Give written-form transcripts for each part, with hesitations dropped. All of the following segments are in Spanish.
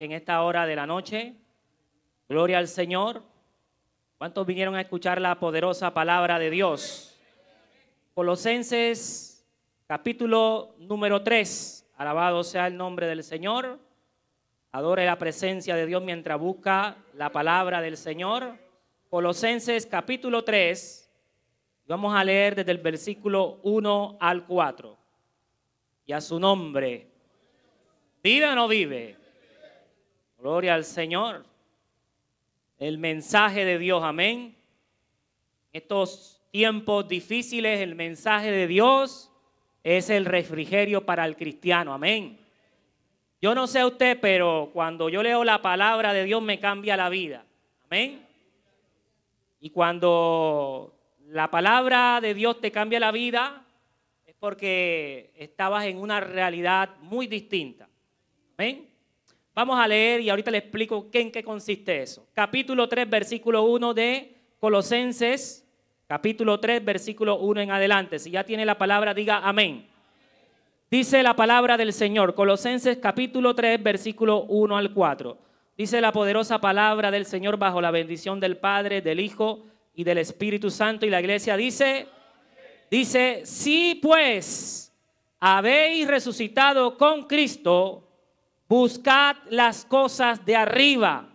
En esta hora de la noche. Gloria al Señor. ¿Cuántos vinieron a escuchar la poderosa palabra de Dios? Colosenses capítulo número 3. Alabado sea el nombre del Señor. Adore la presencia de Dios mientras busca la palabra del Señor. Colosenses capítulo 3. Vamos a leer desde el versículo 1 al 4. Y a su nombre. ¿Vive o no vive? Gloria al Señor. El mensaje de Dios, amén. Estos tiempos difíciles, el mensaje de Dios es el refrigerio para el cristiano, amén. Yo no sé usted, pero cuando yo leo la palabra de Dios me cambia la vida, amén. Y cuando la palabra de Dios te cambia la vida, es porque estabas en una realidad muy distinta, amén. Vamos a leer y ahorita le explico en qué consiste eso. Capítulo 3, versículo 1 de Colosenses. Capítulo 3, versículo 1 en adelante. Si ya tiene la palabra, diga amén. Dice la palabra del Señor. Colosenses capítulo 3, versículo 1 al 4. Dice la poderosa palabra del Señor bajo la bendición del Padre, del Hijo y del Espíritu Santo. Y la iglesia dice, si pues habéis resucitado con Cristo, buscad las cosas de arriba,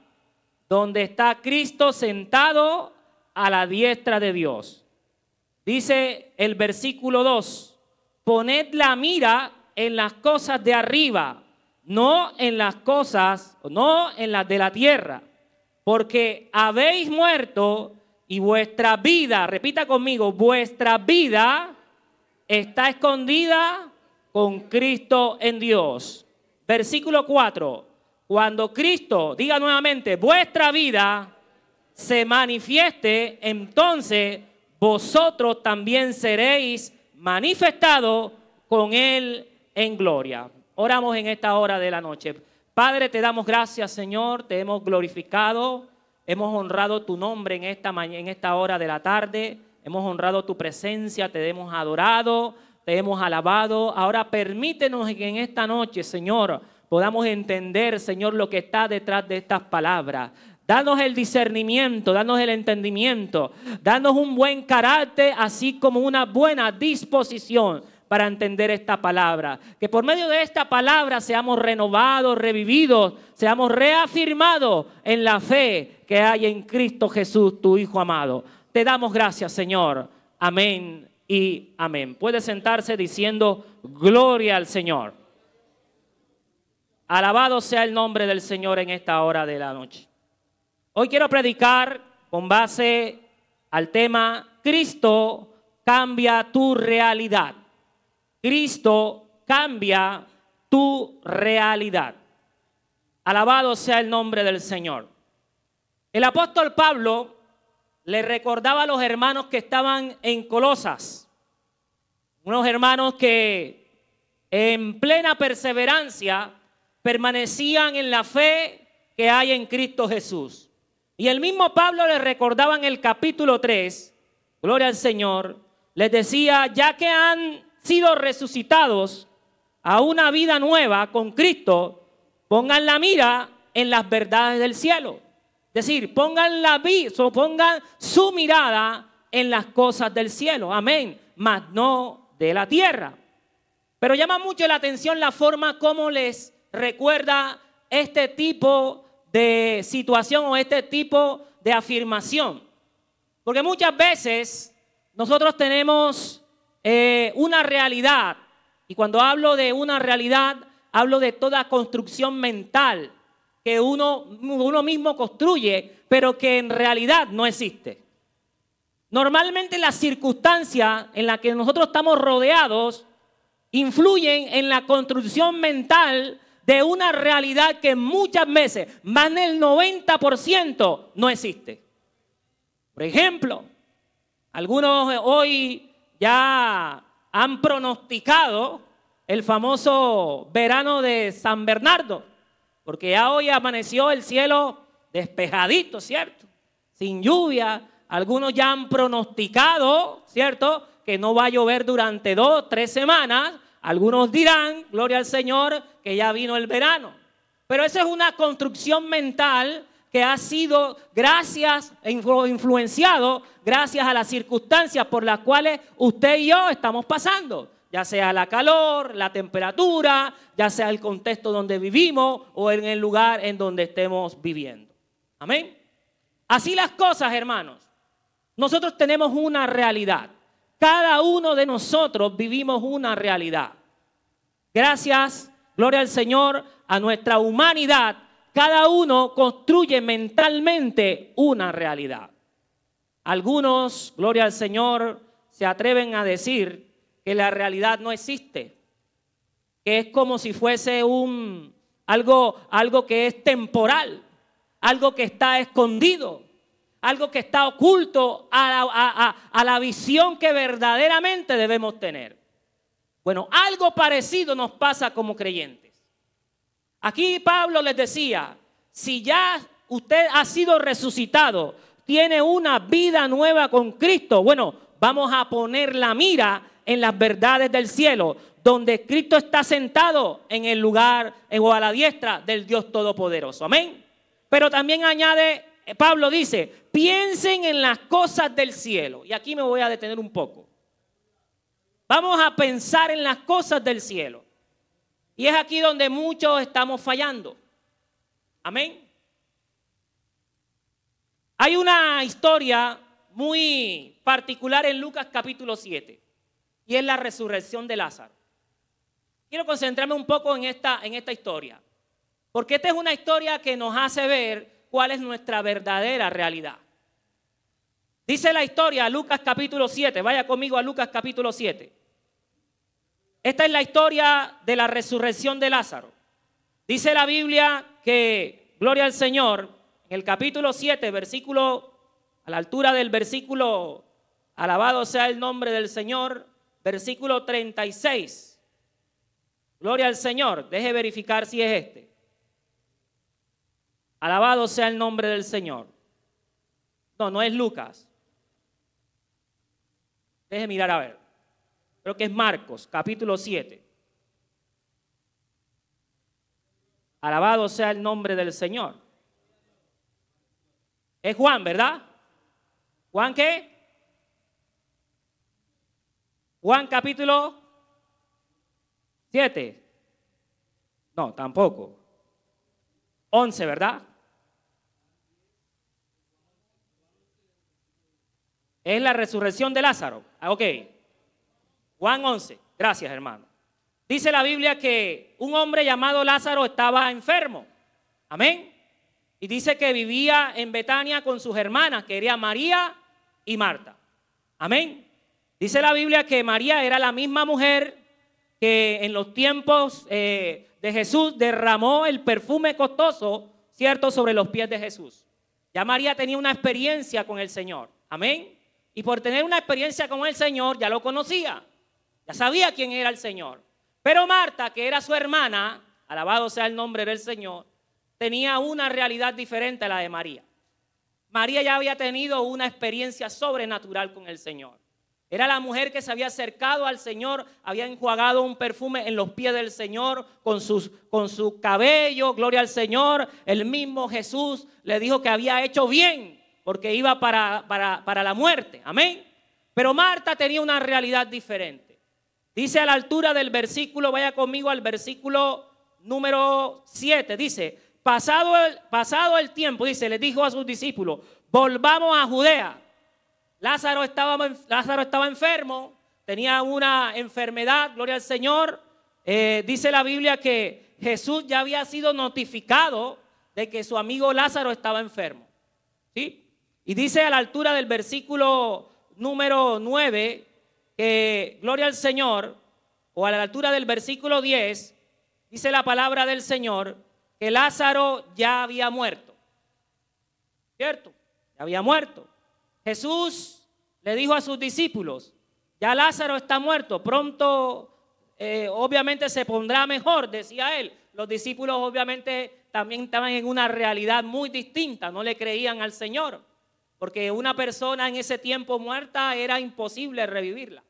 donde está Cristo sentado a la diestra de Dios. Dice el versículo 2, poned la mira en las cosas de arriba, no en las de la tierra, porque habéis muerto y vuestra vida, repita conmigo, vuestra vida está escondida con Cristo en Dios. Versículo 4, cuando Cristo, diga nuevamente, vuestra vida se manifieste, entonces vosotros también seréis manifestados con Él en gloria. Oramos en esta hora de la noche. Padre, te damos gracias, Señor, te hemos glorificado, hemos honrado tu nombre en esta hora de la tarde, hemos honrado tu presencia, te hemos adorado, te hemos alabado. Ahora permítenos que en esta noche, Señor, podamos entender, Señor, lo que está detrás de estas palabras. Danos el discernimiento, danos el entendimiento, danos un buen carácter, así como una buena disposición para entender esta palabra. Que por medio de esta palabra seamos renovados, revividos, seamos reafirmados en la fe que hay en Cristo Jesús, tu Hijo amado. Te damos gracias, Señor. Amén y amén. Puede sentarse diciendo gloria al Señor. Alabado sea el nombre del Señor en esta hora de la noche. Hoy quiero predicar con base al tema Cristo cambia tu realidad. Cristo cambia tu realidad. Alabado sea el nombre del Señor. El apóstol Pablo le recordaba a los hermanos que estaban en Colosas, unos hermanos que en plena perseverancia permanecían en la fe que hay en Cristo Jesús. Y el mismo Pablo les recordaba en el capítulo 3, gloria al Señor, les decía, ya que han sido resucitados a una vida nueva con Cristo, pongan la mira en las verdades del cielo. Es decir, pongan su mirada en las cosas del cielo, amén, mas no de la tierra. Pero llama mucho la atención la forma como les recuerda este tipo de situación o este tipo de afirmación. Porque muchas veces nosotros tenemos una realidad, y cuando hablo de una realidad, hablo de toda construcción mental que uno mismo construye, pero que en realidad no existe. Normalmente las circunstancias en las que nosotros estamos rodeados influyen en la construcción mental de una realidad que muchas veces, más del 90%, no existe. Por ejemplo, algunos hoy ya han pronosticado el famoso verano de San Bernardo, porque ya hoy amaneció el cielo despejadito, ¿cierto? Sin lluvia. Algunos ya han pronosticado, ¿cierto?, que no va a llover durante 2 o 3 semanas. Algunos dirán, gloria al Señor, que ya vino el verano. Pero esa es una construcción mental que ha sido influenciado gracias a las circunstancias por las cuales usted y yo estamos pasando. Ya sea la calor, la temperatura, ya sea el contexto donde vivimos o en el lugar en donde estemos viviendo. Amén. Así las cosas, hermanos. Nosotros tenemos una realidad. Cada uno de nosotros vivimos una realidad. Gracias, gloria al Señor, a nuestra humanidad, cada uno construye mentalmente una realidad. Algunos, gloria al Señor, se atreven a decir que la realidad no existe, que es como si fuese algo que es temporal, algo que está escondido, algo que está oculto a la visión que verdaderamente debemos tener. Bueno, algo parecido nos pasa como creyentes. Aquí Pablo les decía, si ya usted ha sido resucitado, tiene una vida nueva con Cristo, bueno, vamos a poner la mira en las verdades del cielo, donde Cristo está sentado en el lugar o a la diestra del Dios Todopoderoso. Amén. Pero también añade, Pablo dice, piensen en las cosas del cielo. Y aquí me voy a detener un poco. Vamos a pensar en las cosas del cielo. Y es aquí donde muchos estamos fallando. Amén. Hay una historia muy particular en Lucas capítulo 7. Y es la resurrección de Lázaro. Quiero concentrarme un poco en esta historia. Porque esta es una historia que nos hace ver cuál es nuestra verdadera realidad. Dice la historia, Lucas capítulo 7. Vaya conmigo a Lucas capítulo 7. Esta es la historia de la resurrección de Lázaro. Dice la Biblia que, gloria al Señor, en el capítulo 7, versículo, a la altura del versículo, alabado sea el nombre del Señor, versículo 36. Gloria al Señor. Deje verificar si es este. Alabado sea el nombre del Señor. No, no es Lucas. Deje mirar a ver. Creo que es Marcos, capítulo 7. Alabado sea el nombre del Señor. Es Juan, ¿verdad? ¿Juan qué? Juan capítulo 7. No, tampoco. 11, ¿verdad? Es la resurrección de Lázaro. Ok. Juan 11. Gracias, hermano. Dice la Biblia que un hombre llamado Lázaro estaba enfermo. Amén. Y dice que vivía en Betania con sus hermanas, que eran María y Marta. Amén. Dice la Biblia que María era la misma mujer que en los tiempos de Jesús derramó el perfume costoso, ¿cierto?, sobre los pies de Jesús. Ya María tenía una experiencia con el Señor. Amén. Y por tener una experiencia con el Señor ya lo conocía. Ya sabía quién era el Señor. Pero Marta, que era su hermana, alabado sea el nombre del Señor, tenía una realidad diferente a la de María. María ya había tenido una experiencia sobrenatural con el Señor. Era la mujer que se había acercado al Señor, había enjuagado un perfume en los pies del Señor con su cabello, gloria al Señor. El mismo Jesús le dijo que había hecho bien porque iba para la muerte. Amén. Pero Marta tenía una realidad diferente. Dice a la altura del versículo, vaya conmigo al versículo número 7, dice, pasado el tiempo, dice, les dijo a sus discípulos, volvamos a Judea. Lázaro estaba enfermo, tenía una enfermedad, gloria al Señor. Dice la Biblia que Jesús ya había sido notificado de que su amigo Lázaro estaba enfermo. ¿Sí? Y dice a la altura del versículo número 9, que gloria al Señor, o a la altura del versículo 10, dice la palabra del Señor, que Lázaro ya había muerto. ¿Cierto? Ya había muerto. Jesús le dijo a sus discípulos, ya Lázaro está muerto, pronto obviamente se pondrá mejor, decía él. Los discípulos obviamente también estaban en una realidad muy distinta, no le creían al Señor, porque una persona en ese tiempo muerta era imposible revivirla.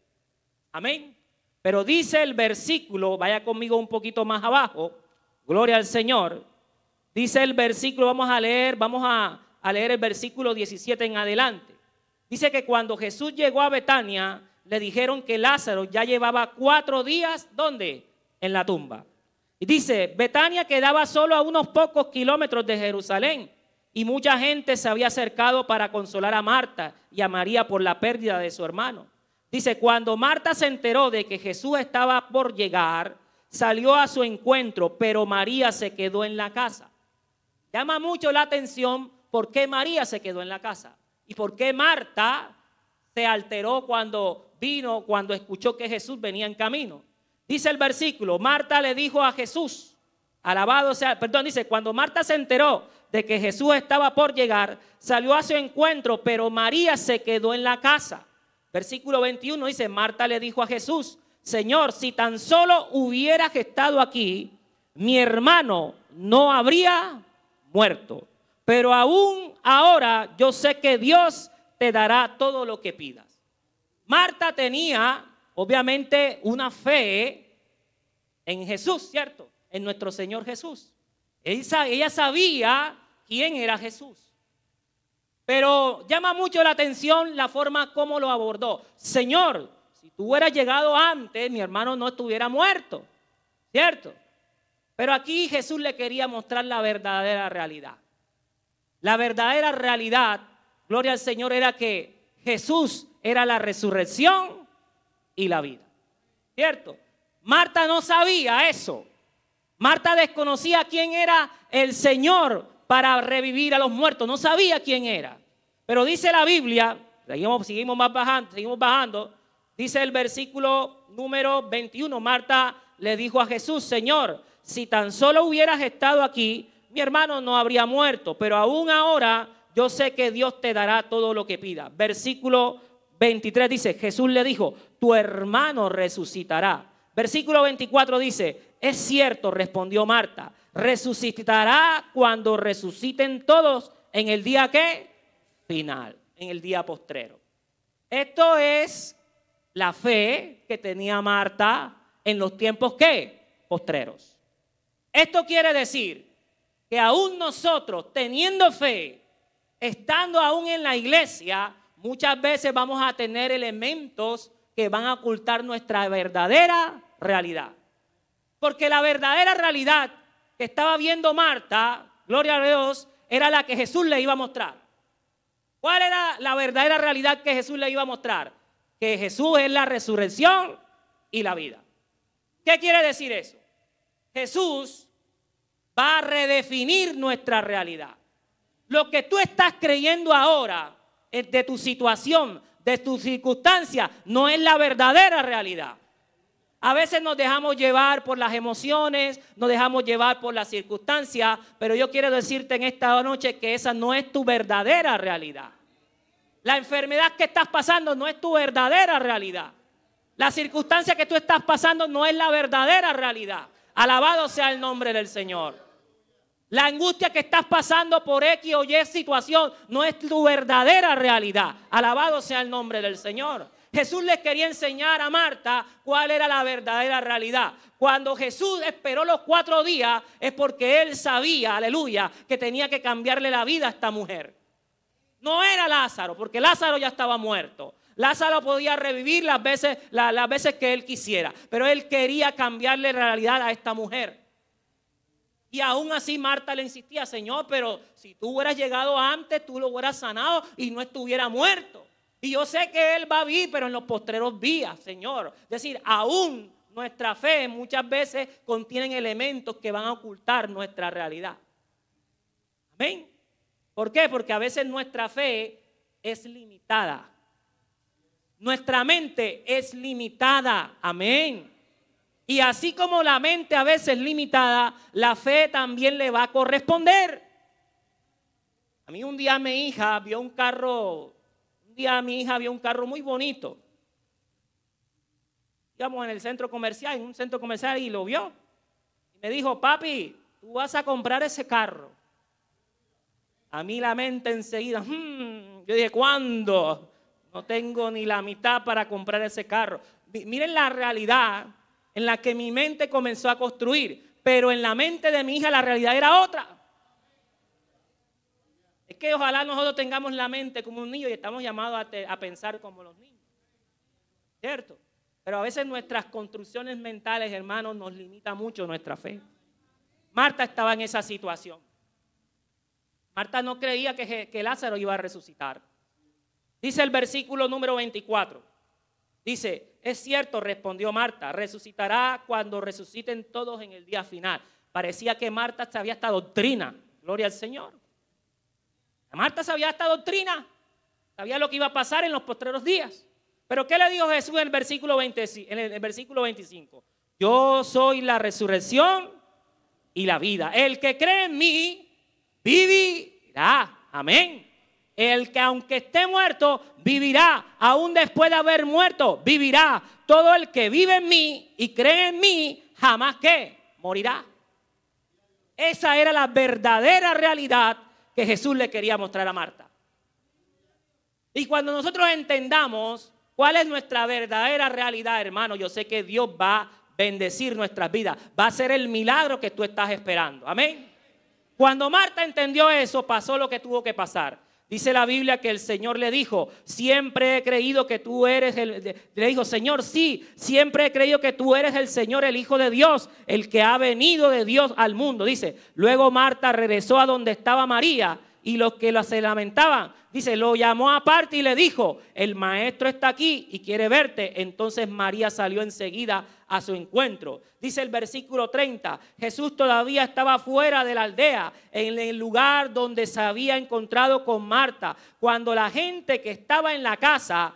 Amén. Pero dice el versículo, vaya conmigo un poquito más abajo, gloria al Señor, Dice el versículo, vamos a leer el versículo 17 en adelante. Dice que cuando Jesús llegó a Betania, le dijeron que Lázaro ya llevaba 4 días, ¿dónde? En la tumba. Y dice, Betania quedaba solo a unos pocos kilómetros de Jerusalén, y mucha gente se había acercado para consolar a Marta y a María por la pérdida de su hermano. Dice, cuando Marta se enteró de que Jesús estaba por llegar, salió a su encuentro, pero María se quedó en la casa. Llama mucho la atención por qué María se quedó en la casa y por qué Marta se alteró cuando escuchó que Jesús venía en camino. Dice el versículo, Marta le dijo a Jesús, dice, cuando Marta se enteró de que Jesús estaba por llegar, salió a su encuentro, pero María se quedó en la casa. Versículo 21 dice, Marta le dijo a Jesús, Señor, si tan solo hubieras estado aquí, mi hermano no habría muerto. Pero aún ahora yo sé que Dios te dará todo lo que pidas. Marta tenía, obviamente, una fe en Jesús, ¿cierto? En nuestro Señor Jesús. Ella sabía quién era Jesús. Pero llama mucho la atención la forma como lo abordó. Señor, si tú hubieras llegado antes, mi hermano no estuviera muerto, ¿cierto? Pero aquí Jesús le quería mostrar la verdadera realidad. La verdadera realidad, gloria al Señor, era que Jesús era la resurrección y la vida, ¿cierto? Marta no sabía eso. Marta desconocía quién era el Señor para revivir a los muertos. No sabía quién era. Pero dice la Biblia, seguimos bajando, dice el versículo número 21, Marta le dijo a Jesús, Señor, si tan solo hubieras estado aquí, mi hermano no habría muerto, pero aún ahora yo sé que Dios te dará todo lo que pida. Versículo 23 dice, Jesús le dijo, tu hermano resucitará. Versículo 24 dice, es cierto, respondió Marta, resucitará cuando resuciten todos en el día ¿qué? Final, en el día postrero. Esto es la fe que tenía Marta en los tiempos ¿qué? Postreros. Esto quiere decir que aún nosotros teniendo fe, estando aún en la iglesia, muchas veces vamos a tener elementos que van a ocultar nuestra verdadera realidad. Porque la verdadera realidad que estaba viendo Marta, gloria a Dios, era la que Jesús le iba a mostrar. ¿Cuál era la verdadera realidad que Jesús le iba a mostrar? Que Jesús es la resurrección y la vida. ¿Qué quiere decir eso? Jesús va a redefinir nuestra realidad. Lo que tú estás creyendo ahora de tu situación, de tu circunstancia, no es la verdadera realidad. A veces nos dejamos llevar por las emociones, nos dejamos llevar por las circunstancias, pero yo quiero decirte en esta noche que esa no es tu verdadera realidad. La enfermedad que estás pasando no es tu verdadera realidad. La circunstancia que tú estás pasando no es la verdadera realidad. Alabado sea el nombre del Señor. La angustia que estás pasando por X o Y situación no es tu verdadera realidad. Alabado sea el nombre del Señor. Jesús les quería enseñar a Marta cuál era la verdadera realidad. Cuando Jesús esperó los 4 días es porque Él sabía, aleluya, que tenía que cambiarle la vida a esta mujer. No era Lázaro, porque Lázaro ya estaba muerto. Lázaro podía revivir las veces que él quisiera, pero Él quería cambiarle la realidad a esta mujer. Y aún así Marta le insistía, Señor, pero si tú hubieras llegado antes, tú lo hubieras sanado y no estuviera muerto. Y yo sé que Él va a vivir, pero en los postreros días, Señor. Es decir, aún nuestra fe muchas veces contienen elementos que van a ocultar nuestra realidad. Amén. ¿Por qué? Porque a veces nuestra fe es limitada. Nuestra mente es limitada. Amén. Y así como la mente a veces es limitada, la fe también le va a corresponder. A mí un día mi hija vio un carro muy bonito. Íbamos en el centro comercial, en un centro comercial, y lo vio. Y me dijo, papi, tú vas a comprar ese carro. A mí la mente enseguida, yo dije, ¿cuándo? No tengo ni la mitad para comprar ese carro. Miren la realidad en la que mi mente comenzó a construir, pero en la mente de mi hija la realidad era otra. que ojalá nosotros tengamos la mente como un niño y estamos llamados a pensar como los niños, ¿cierto? Pero a veces nuestras construcciones mentales, hermanos, nos limita mucho nuestra fe. Marta estaba en esa situación. Marta no creía que Lázaro iba a resucitar. Dice el versículo número 24. Dice, es cierto, respondió Marta, resucitará cuando resuciten todos en el día final. Parecía que Marta sabía esta doctrina, gloria al Señor. Marta sabía esta doctrina, sabía lo que iba a pasar en los postreros días. Pero ¿qué le dijo Jesús en el versículo 25? Yo soy la resurrección y la vida. El que cree en mí, vivirá. Amén. El que aunque esté muerto, vivirá. Aún después de haber muerto, vivirá. Todo el que vive en mí y cree en mí, jamás ¿qué? Morirá. Esa era la verdadera realidad que Jesús le quería mostrar a Marta. Y cuando nosotros entendamos cuál es nuestra verdadera realidad, hermano, yo sé que Dios va a bendecir nuestras vidas. Va a ser el milagro que tú estás esperando. Amén. Cuando Marta entendió eso, pasó lo que tuvo que pasar. Dice la Biblia que el Señor le dijo, siempre he creído que tú eres le dijo, Señor, sí, siempre he creído que tú eres el Señor, el Hijo de Dios, el que ha venido de Dios al mundo. Dice, luego Marta regresó a donde estaba María y los que se lamentaban, dice, lo llamó aparte y le dijo, el maestro está aquí y quiere verte. Entonces María salió enseguida a su encuentro. Dice el versículo 30, Jesús todavía estaba fuera de la aldea, en el lugar donde se había encontrado con Marta. Cuando la gente que estaba en la casa,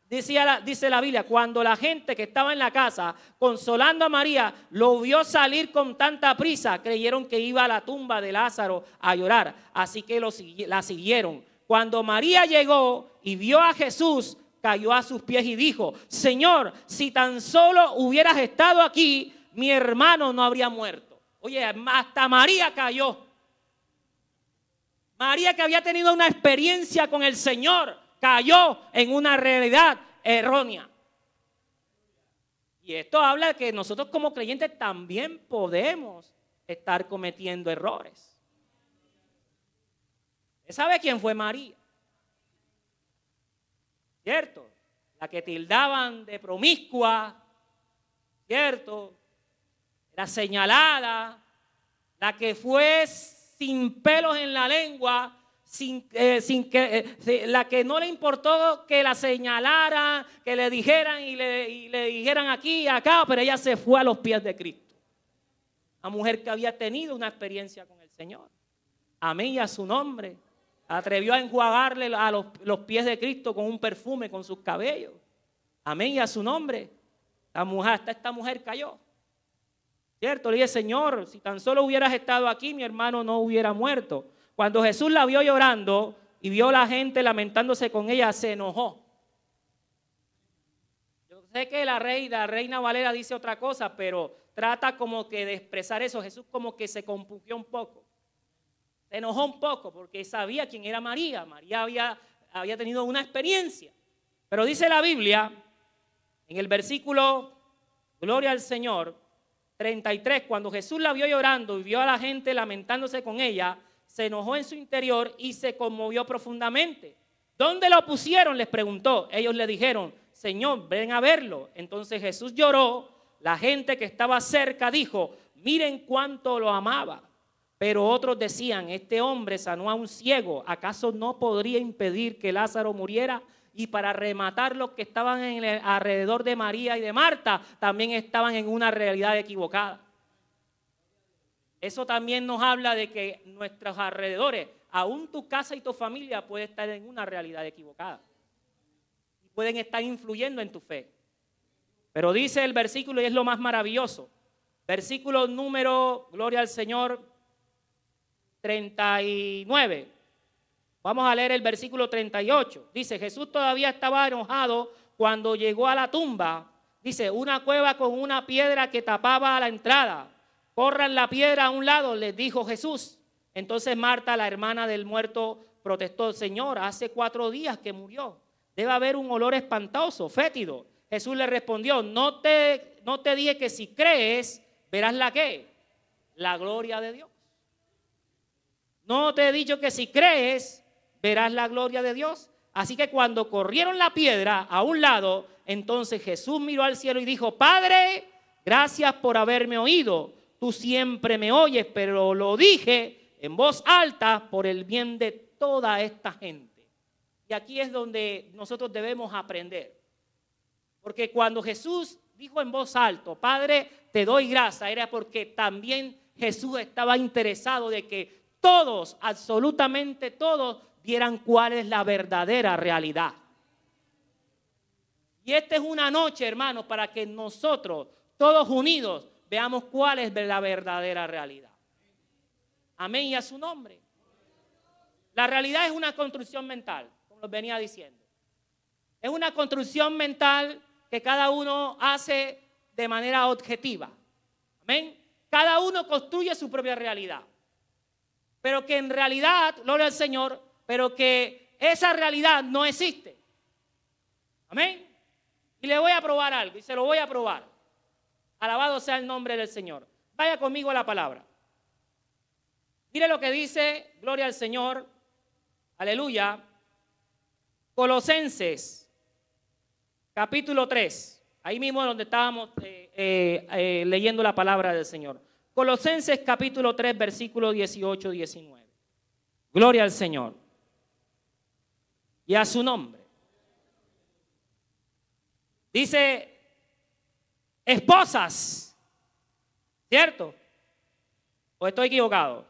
dice la Biblia, cuando la gente que estaba en la casa consolando a María lo vio salir con tanta prisa, creyeron que iba a la tumba de Lázaro a llorar, así que la siguieron. Cuando María llegó y vio a Jesús, cayó a sus pies y dijo, Señor, si tan solo hubieras estado aquí, mi hermano no habría muerto. Oye, hasta María cayó. María, que había tenido una experiencia con el Señor, cayó en una realidad errónea. Y esto habla de que nosotros como creyentes también podemos estar cometiendo errores. ¿Usted sabe quién fue María? ¿Cierto? La que tildaban de promiscua, ¿cierto? Era señalada, la que fue sin pelos en la lengua, la que no le importó que la señalaran, que le dijeran y le dijeran aquí y acá, pero ella se fue a los pies de Cristo. Una mujer que había tenido una experiencia con el Señor. Amén, y a su nombre. Atrevió a enjuagarle a los pies de Cristo con un perfume, con sus cabellos. Amén, y a su nombre. Hasta esta mujer cayó. ¿Cierto? Le dije, Señor, si tan solo hubieras estado aquí, mi hermano no hubiera muerto. Cuando Jesús la vio llorando y vio a la gente lamentándose con ella, se enojó. Yo sé que la Reina Valera dice otra cosa, pero trata como que de expresar eso. Jesús como que se compungió un poco. Se enojó un poco porque sabía quién era María. María había tenido una experiencia. Pero dice la Biblia, en el versículo, gloria al Señor, 33, cuando Jesús la vio llorando y vio a la gente lamentándose con ella, se enojó en su interior y se conmovió profundamente. ¿Dónde lo pusieron?, les preguntó. Ellos le dijeron, Señor, ven a verlo. Entonces Jesús lloró. La gente que estaba cerca dijo, miren cuánto lo amaba. Pero otros decían, este hombre sanó a un ciego, ¿acaso no podría impedir que Lázaro muriera? Y para rematar, los que estaban alrededor de María y de Marta también estaban en una realidad equivocada. Eso también nos habla de que nuestros alrededores, aún tu casa y tu familia, puede estar en una realidad equivocada. Pueden estar influyendo en tu fe. Pero dice el versículo, y es lo más maravilloso, versículo número, gloria al Señor, 39. Vamos a leer el versículo 38. Dice, Jesús todavía estaba enojado cuando llegó a la tumba. Dice, una cueva con una piedra que tapaba la entrada. Corran la piedra a un lado, les dijo Jesús. Entonces Marta, la hermana del muerto, protestó, Señor, hace 4 días que murió. Debe haber un olor espantoso, fétido. Jesús le respondió, no te dije que si crees, verás la ¿qué? La gloria de Dios. No te he dicho que si crees, verás la gloria de Dios. Así que cuando corrieron la piedra a un lado, entonces Jesús miró al cielo y dijo: Padre, gracias por haberme oído. Tú siempre me oyes, pero lo dije en voz alta por el bien de toda esta gente. Y aquí es donde nosotros debemos aprender. Porque cuando Jesús dijo en voz alta: Padre, te doy gracias, era porque también Jesús estaba interesado de que todos, absolutamente todos, vieran cuál es la verdadera realidad. Y esta es una noche, hermanos, para que nosotros, todos unidos, veamos cuál es la verdadera realidad. Amén y a su nombre. La realidad es una construcción mental, como los venía diciendo. Es una construcción mental que cada uno hace de manera objetiva. Amén. Cada uno construye su propia realidad. Pero que en realidad, gloria al Señor, pero que esa realidad no existe. Amén. Y le voy a probar algo, y se lo voy a probar. Alabado sea el nombre del Señor. Vaya conmigo a la palabra. Mire lo que dice, gloria al Señor, aleluya, Colosenses, capítulo 3. Ahí mismo donde estábamos leyendo la palabra del Señor. Colosenses capítulo 3, versículo 18-19. Gloria al Señor. Y a su nombre. Dice, esposas, ¿cierto? ¿O estoy equivocado?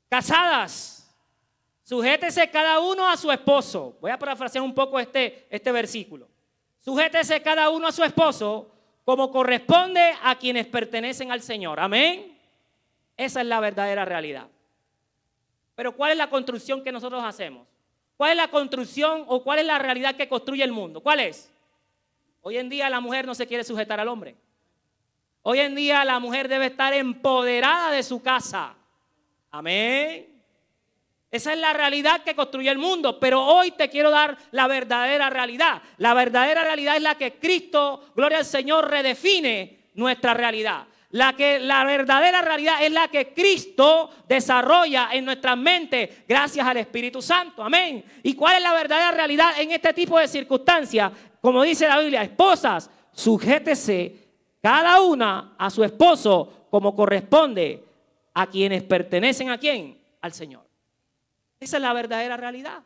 Casadas, sujétese cada uno a su esposo. Voy a parafrasear un poco este versículo. Sujétese cada uno a su esposo como corresponde a quienes pertenecen al Señor. Amén. Esa es la verdadera realidad. Pero ¿cuál es la construcción que nosotros hacemos? ¿Cuál es la construcción o cuál es la realidad que construye el mundo? ¿Cuál es? Hoy en día la mujer no se quiere sujetar al hombre. Hoy en día la mujer debe estar empoderada de su casa. Amén. Esa es la realidad que construye el mundo, pero hoy te quiero dar la verdadera realidad. La verdadera realidad es la que Cristo, gloria al Señor, redefine nuestra realidad. La verdadera realidad es la que Cristo desarrolla en nuestras mentes gracias al Espíritu Santo. Amén. ¿Y cuál es la verdadera realidad en este tipo de circunstancias? Como dice la Biblia, esposas, sujétese cada una a su esposo como corresponde a quienes pertenecen ¿a quién? Al Señor. Esa es la verdadera realidad.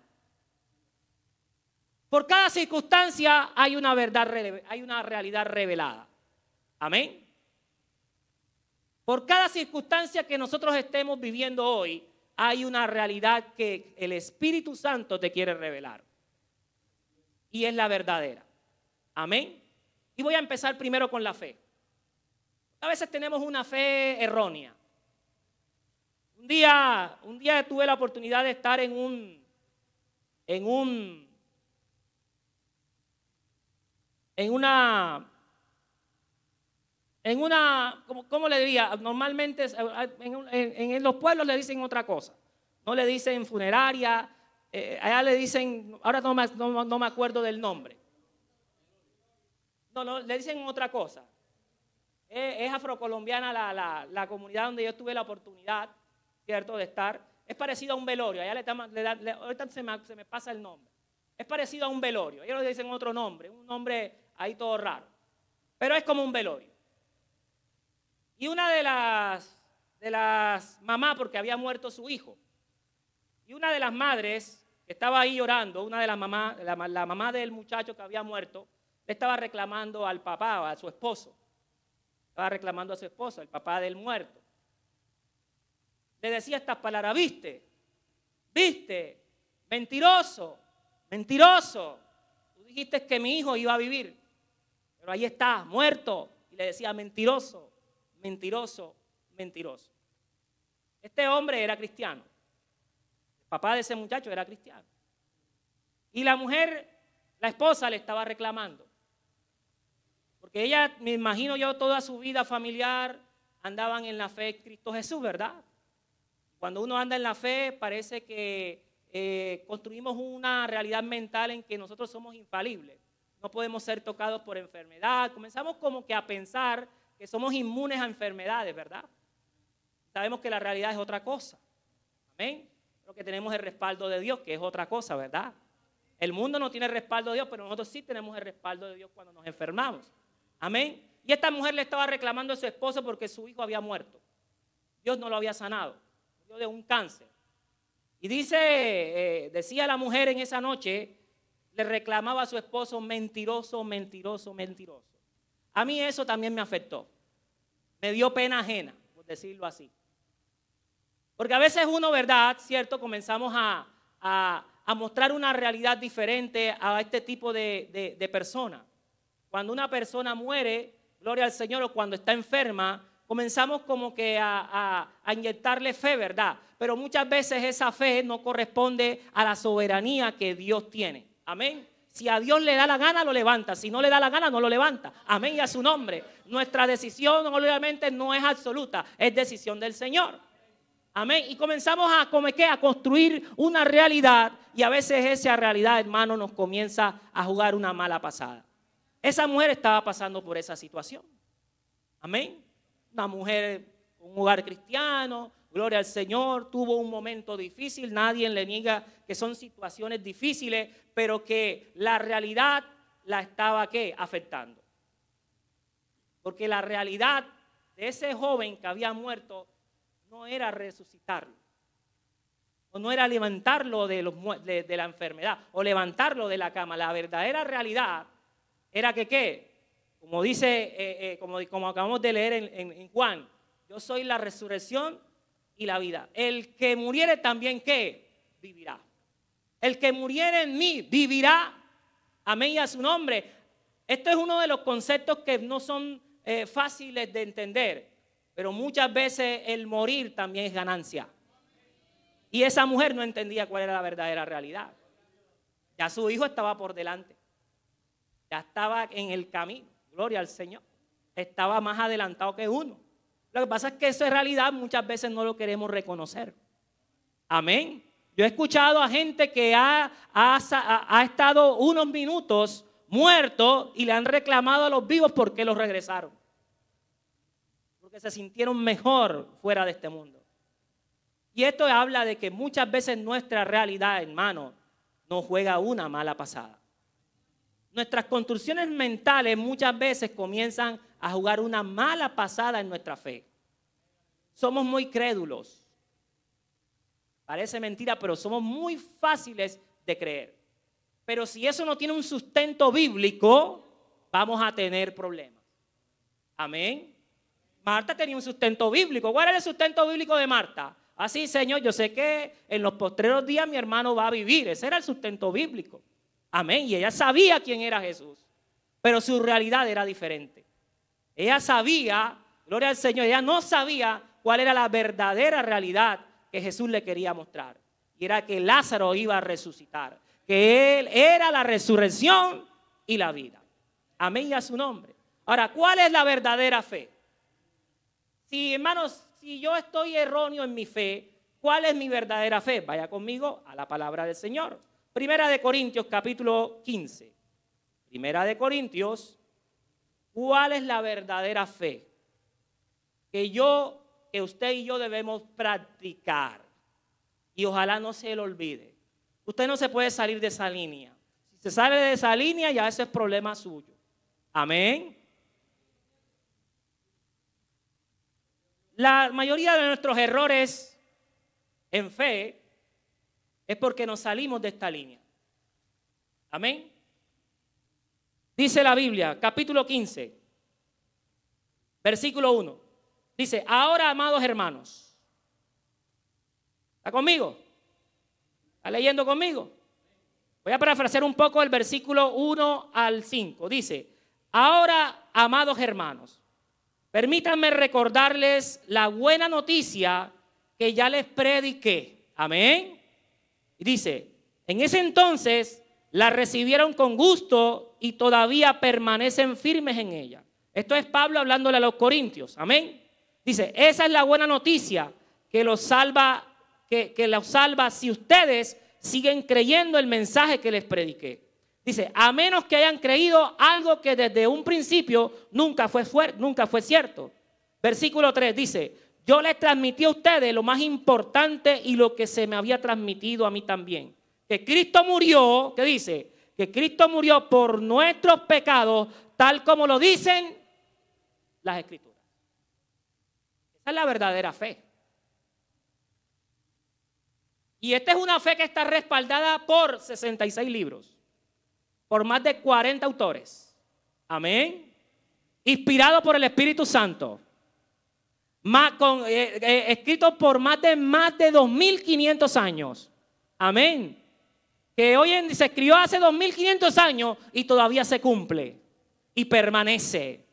Por cada circunstancia hay una verdad, hay una realidad revelada. Amén. Por cada circunstancia que nosotros estemos viviendo hoy, hay una realidad que el Espíritu Santo te quiere revelar. Y es la verdadera. Amén. Y voy a empezar primero con la fe. A veces tenemos una fe errónea. Un día tuve la oportunidad de estar en una, ¿cómo le diría? Normalmente en los pueblos le dicen otra cosa. No le dicen funeraria, allá le dicen, ahora no me acuerdo del nombre. No, le dicen otra cosa. Es afrocolombiana la comunidad donde yo tuve la oportunidad, ¿cierto?, de estar. Es parecido a un velorio. Allá ahorita se me pasa el nombre. Es parecido a un velorio. Ellos le dicen otro nombre, un nombre ahí todo raro. Pero es como un velorio. Y una de las mamás, porque había muerto su hijo, y una de las madres que estaba ahí llorando, una de las mamás, la mamá del muchacho que había muerto, le estaba reclamando al papá, a su esposo. Estaba reclamando a su esposo, el papá del muerto. Le decía estas palabras: viste, mentiroso, tú dijiste que mi hijo iba a vivir, pero ahí está, muerto. Y le decía: mentiroso. Este hombre era cristiano, el papá de ese muchacho era cristiano, y la mujer, la esposa, le estaba reclamando, porque ella, me imagino yo, toda su vida familiar andaban en la fe en Cristo Jesús, ¿verdad? Cuando uno anda en la fe, parece que construimos una realidad mental en que nosotros somos infalibles, no podemos ser tocados por enfermedad. Comenzamos como que a pensar que somos inmunes a enfermedades, ¿verdad? Sabemos que la realidad es otra cosa. Amén. Porque tenemos el respaldo de Dios, que es otra cosa, ¿verdad? El mundo no tiene el respaldo de Dios, pero nosotros sí tenemos el respaldo de Dios cuando nos enfermamos. Amén. Y esta mujer le estaba reclamando a su esposo porque su hijo había muerto. Dios no lo había sanado, murió de un cáncer. Y decía la mujer en esa noche, le reclamaba a su esposo, mentiroso, mentiroso, mentiroso. A mí eso también me afectó. Me dio pena ajena, por decirlo así. Porque a veces uno, ¿verdad? Cierto, comenzamos a mostrar una realidad diferente a este tipo de personas. Cuando una persona muere, gloria al Señor, o cuando está enferma, comenzamos como que a inyectarle fe, ¿verdad? Pero muchas veces esa fe no corresponde a la soberanía que Dios tiene. Amén. Si a Dios le da la gana, lo levanta. Si no le da la gana, no lo levanta. Amén, y a su nombre. Nuestra decisión, obviamente, no es absoluta. Es decisión del Señor. Amén. Y comenzamos a construir una realidad. Y a veces esa realidad, hermano, nos comienza a jugar una mala pasada. Esa mujer estaba pasando por esa situación. Amén. Una mujer, un hogar cristiano, gloria al Señor, tuvo un momento difícil. Nadie le niega que son situaciones difíciles, pero que la realidad la estaba afectando. Porque la realidad de ese joven que había muerto no era resucitarlo, o no era levantarlo de la enfermedad, o levantarlo de la cama. La verdadera realidad era que como dice, como acabamos de leer en Juan, yo soy la resurrección y la vida. El que muriere también, vivirá. El que muriere en mí, vivirá. Amén, y a su nombre. Esto es uno de los conceptos que no son fáciles de entender, pero muchas veces el morir también es ganancia. Y esa mujer no entendía cuál era la verdadera realidad. Ya su hijo estaba por delante. Ya estaba en el camino. Gloria al Señor. Estaba más adelantado que uno. Lo que pasa es que esa realidad muchas veces no lo queremos reconocer. Amén. Yo he escuchado a gente que ha estado unos minutos muerto y le han reclamado a los vivos por qué los regresaron. Porque se sintieron mejor fuera de este mundo. Y esto habla de que muchas veces nuestra realidad, hermano, nos juega una mala pasada. Nuestras construcciones mentales muchas veces comienzan a jugar una mala pasada en nuestra fe. Somos muy crédulos. Parece mentira, pero somos muy fáciles de creer. Pero si eso no tiene un sustento bíblico, vamos a tener problemas. Amén. Marta tenía un sustento bíblico. ¿Cuál era el sustento bíblico de Marta? Así, Señor, yo sé que en los postreros días mi hermano va a vivir. Ese era el sustento bíblico. Amén. Y ella sabía quién era Jesús. Pero su realidad era diferente. Ella sabía, gloria al Señor, ella no sabía cuál era la verdadera realidad que Jesús le quería mostrar. Y era que Lázaro iba a resucitar. Que Él era la resurrección y la vida. Amén, y a su nombre. Ahora, ¿cuál es la verdadera fe? Si, hermanos, si yo estoy erróneo en mi fe, ¿cuál es mi verdadera fe? Vaya conmigo a la palabra del Señor. Primera de Corintios, capítulo 15. Primera de Corintios, ¿cuál es la verdadera fe? Que usted y yo debemos practicar. Y ojalá no se le olvide. Usted no se puede salir de esa línea. Si se sale de esa línea, ya ese es problema suyo. Amén. La mayoría de nuestros errores en fe es porque nos salimos de esta línea. Amén. Dice la Biblia, capítulo 15, versículo 1. Dice, ahora, amados hermanos. ¿Está conmigo? ¿Está leyendo conmigo? Voy a parafrasear un poco el versículo 1 al 5. Dice, ahora, amados hermanos, permítanme recordarles la buena noticia que ya les prediqué. Amén. Y dice, en ese entonces la recibieron con gusto y todavía permanecen firmes en ella. Esto es Pablo hablándole a los corintios. Amén. Dice, esa es la buena noticia que los salva, que los salva si ustedes siguen creyendo el mensaje que les prediqué. Dice, a menos que hayan creído algo que desde un principio nunca fue cierto. Versículo 3 dice, yo les transmití a ustedes lo más importante y lo que se me había transmitido a mí también. Que Cristo murió, ¿qué dice? Que Cristo murió por nuestros pecados, tal como lo dicen las Escrituras. Esa es la verdadera fe. Y esta es una fe que está respaldada por 66 libros, por más de 40 autores. Amén. Inspirado por el Espíritu Santo. Escrito por más de 2500 años. Amén. Que hoy se escribió hace 2500 años y todavía se cumple y permanece.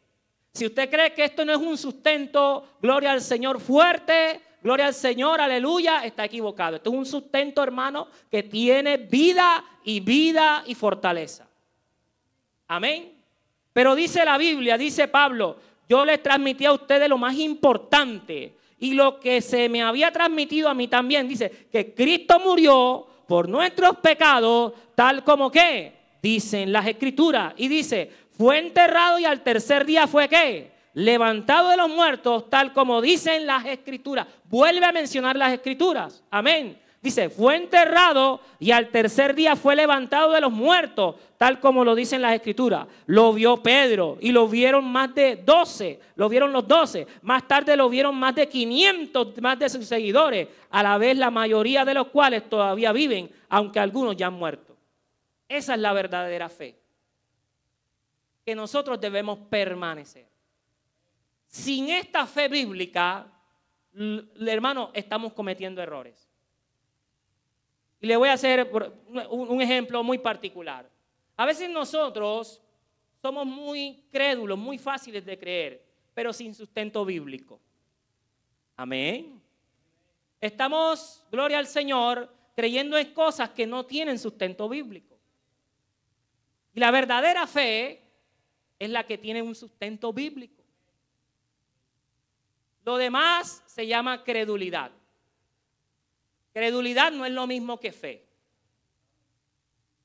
Si usted cree que esto no es un sustento, gloria al Señor, fuerte, gloria al Señor, aleluya, está equivocado. Esto es un sustento, hermano, que tiene vida y fortaleza. Amén. Pero dice la Biblia, dice Pablo, yo les transmití a ustedes lo más importante y lo que se me había transmitido a mí también. Dice que Cristo murió por nuestros pecados, tal como que dicen las Escrituras. Y dice, fue enterrado y al tercer día fue ¿qué? Levantado de los muertos, tal como dicen las Escrituras. Vuelve a mencionar las Escrituras. Amén. Dice, fue enterrado y al tercer día fue levantado de los muertos, tal como lo dicen las Escrituras. Lo vio Pedro y lo vieron más de 12, lo vieron los 12. Más tarde lo vieron más de 500, más de sus seguidores, a la vez la mayoría de los cuales todavía viven, aunque algunos ya han muerto. Esa es la verdadera fe, que nosotros debemos permanecer. Sin esta fe bíblica, hermano, estamos cometiendo errores. Y le voy a hacer un ejemplo muy particular. A veces nosotros somos muy crédulos, muy fáciles de creer, pero sin sustento bíblico. Amén. Estamos, gloria al Señor, creyendo en cosas que no tienen sustento bíblico. Y la verdadera fe es la que tiene un sustento bíblico. Lo demás se llama credulidad. Credulidad no es lo mismo que fe.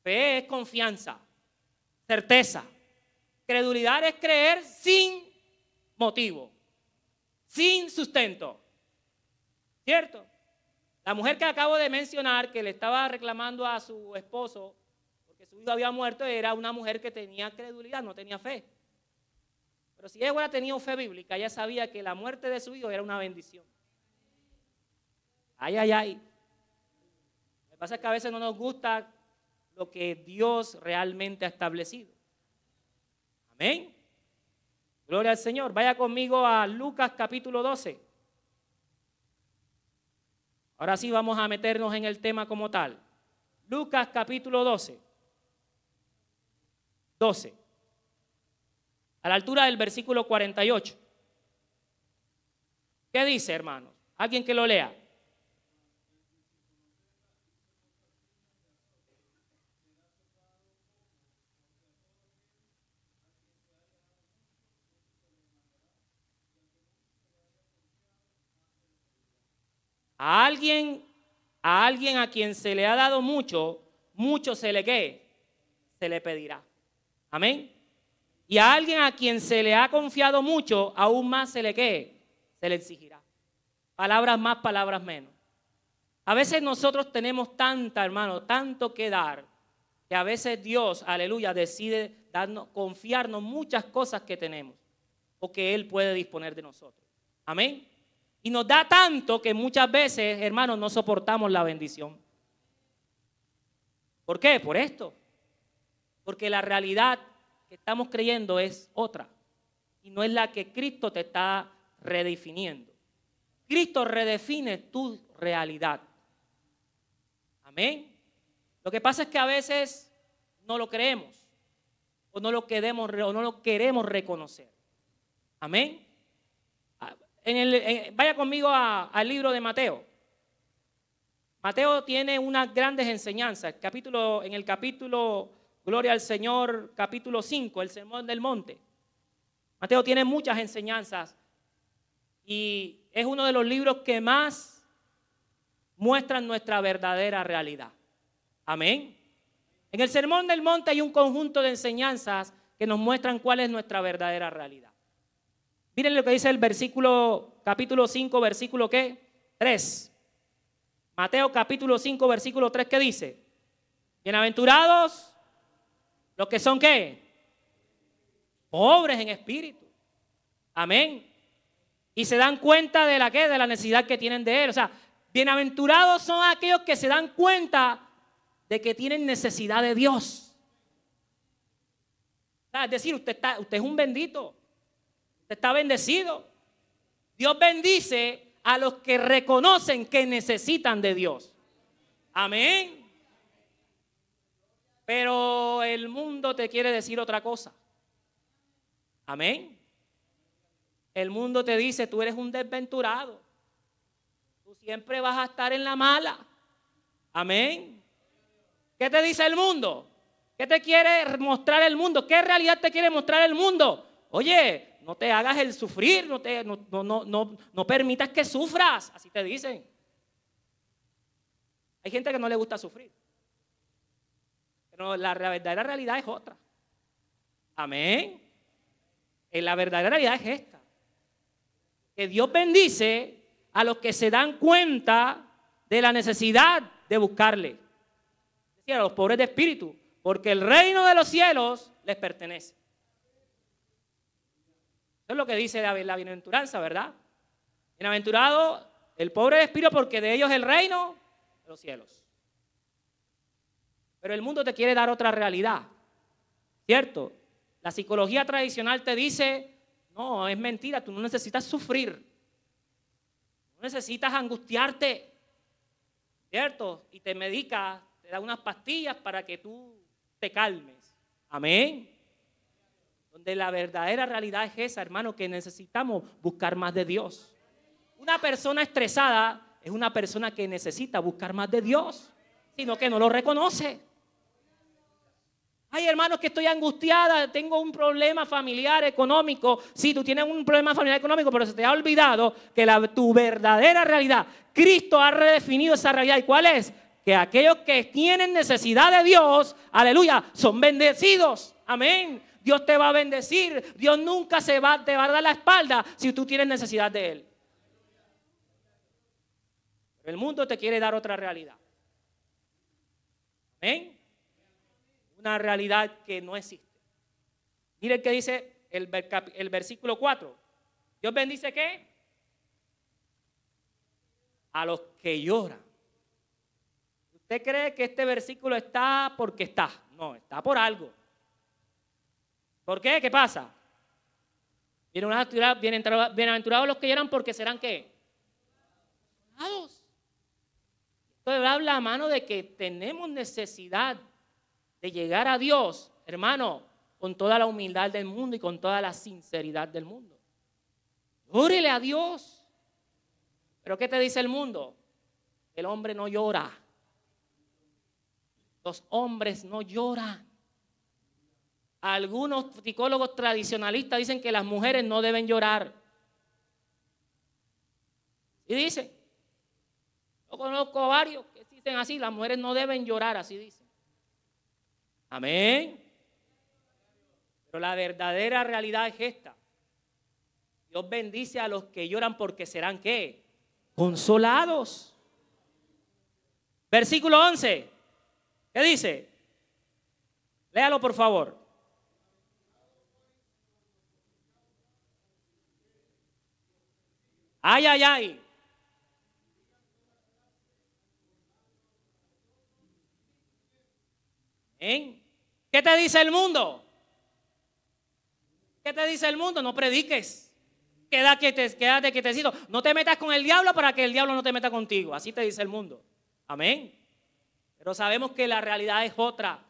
Fe es confianza, certeza. Credulidad es creer sin motivo, sin sustento. ¿Cierto? La mujer que acabo de mencionar, que le estaba reclamando a su esposo porque su hijo había muerto, era una mujer que tenía credulidad, no tenía fe. Pero si ella hubiera tenido fe bíblica, ella sabía que la muerte de su hijo era una bendición. Ay, ay, ay. Lo que pasa es que a veces no nos gusta lo que Dios realmente ha establecido. Amén. Gloria al Señor. Vaya conmigo a Lucas capítulo 12. Ahora sí vamos a meternos en el tema como tal. Lucas capítulo 12. 12. A la altura del versículo 48. ¿Qué dice, hermanos? ¿Alguien que lo lea? A alguien a quien se le ha dado mucho, mucho se le ¿qué? Se le pedirá. Amén. Y a alguien a quien se le ha confiado mucho, aún más se le ¿qué? Se le exigirá. Palabras más, palabras menos. A veces nosotros tenemos tanta, hermano, tanto que dar, que a veces Dios, aleluya, decide confiarnos muchas cosas que tenemos o que Él puede disponer de nosotros. Amén. Y nos da tanto que muchas veces, hermanos, no soportamos la bendición. ¿Por qué? Por esto. Porque la realidad que estamos creyendo es otra. Y no es la que Cristo te está redefiniendo. Cristo redefine tu realidad. Amén. Lo que pasa es que a veces no lo creemos. O no lo queremos reconocer. Amén. Vaya conmigo al libro de Mateo. Mateo tiene unas grandes enseñanzas. En el capítulo, gloria al Señor, capítulo 5, el Sermón del Monte. Mateo tiene muchas enseñanzas y es uno de los libros que más muestran nuestra verdadera realidad. Amén. En el Sermón del Monte hay un conjunto de enseñanzas que nos muestran cuál es nuestra verdadera realidad. Miren lo que dice el versículo, capítulo 5, versículo ¿qué? 3. Mateo capítulo 5, versículo 3, ¿qué dice? Bienaventurados los que son ¿qué? Pobres en espíritu. Amén. Y se dan cuenta de la ¿qué? De la necesidad que tienen de Él. O sea, bienaventurados son aquellos que se dan cuenta de que tienen necesidad de Dios. O sea, es decir, usted es un bendito. Usted está bendecido. Dios bendice a los que reconocen que necesitan de Dios. Amén. Pero el mundo te quiere decir otra cosa. Amén. El mundo te dice, tú eres un desventurado. Tú siempre vas a estar en la mala. Amén. ¿Qué te dice el mundo? ¿Qué te quiere mostrar el mundo? ¿Qué realidad te quiere mostrar el mundo? Oye, no te hagas el sufrir, no permitas que sufras. Así te dicen. Hay gente que no le gusta sufrir. Pero la verdadera realidad es otra. Amén. La verdadera realidad es esta. Que Dios bendice a los que se dan cuenta de la necesidad de buscarle. Es decir, a los pobres de espíritu. Porque el reino de los cielos les pertenece. Eso es lo que dice la bienaventuranza, ¿verdad? Bienaventurado el pobre de espíritu porque de ellos es el reino de los cielos. Pero el mundo te quiere dar otra realidad, ¿cierto? La psicología tradicional te dice, no, es mentira, tú no necesitas sufrir. No necesitas angustiarte, ¿cierto? Y te medica, te da unas pastillas para que tú te calmes. Amén. Donde la verdadera realidad es esa, hermano, que necesitamos buscar más de Dios. Una persona estresada es una persona que necesita buscar más de Dios, sino que no lo reconoce. Ay, hermanos, que estoy angustiada, tengo un problema familiar económico. Sí, tú tienes un problema familiar económico, pero se te ha olvidado que tu verdadera realidad, Cristo ha redefinido esa realidad. ¿Y cuál es? Que aquellos que tienen necesidad de Dios, aleluya, son bendecidos. Amén. Dios te va a bendecir. Dios nunca te va a dar la espalda si tú tienes necesidad de Él. El mundo te quiere dar otra realidad. Amén. Una realidad que no existe. Mire qué dice el versículo 4. Dios bendice ¿qué? A los que lloran. ¿Usted cree que este versículo está porque está? No, está por ¿Por qué? ¿Qué pasa? Bienaventurados los que lloran porque serán ¿qué? Consolados. Esto habla a mano de que tenemos necesidad de llegar a Dios, hermano, con toda la humildad del mundo y con toda la sinceridad del mundo. Órele a Dios. ¿Pero qué te dice el mundo? El hombre no llora. Los hombres no lloran. Algunos psicólogos tradicionalistas dicen que las mujeres no deben llorar. Y dicen, yo conozco varios que dicen así, las mujeres no deben llorar, así dicen. Amén. Pero la verdadera realidad es esta. Dios bendice a los que lloran porque serán ¿qué? Consolados. Versículo 11. ¿Qué dice? Léalo por favor. Ay, ay, ay. ¿Eh? ¿Qué te dice el mundo? ¿Qué te dice el mundo? No prediques. Quédate quietecito. No te metas con el diablo para que el diablo no te meta contigo. Así te dice el mundo. Amén. Pero sabemos que la realidad es otra.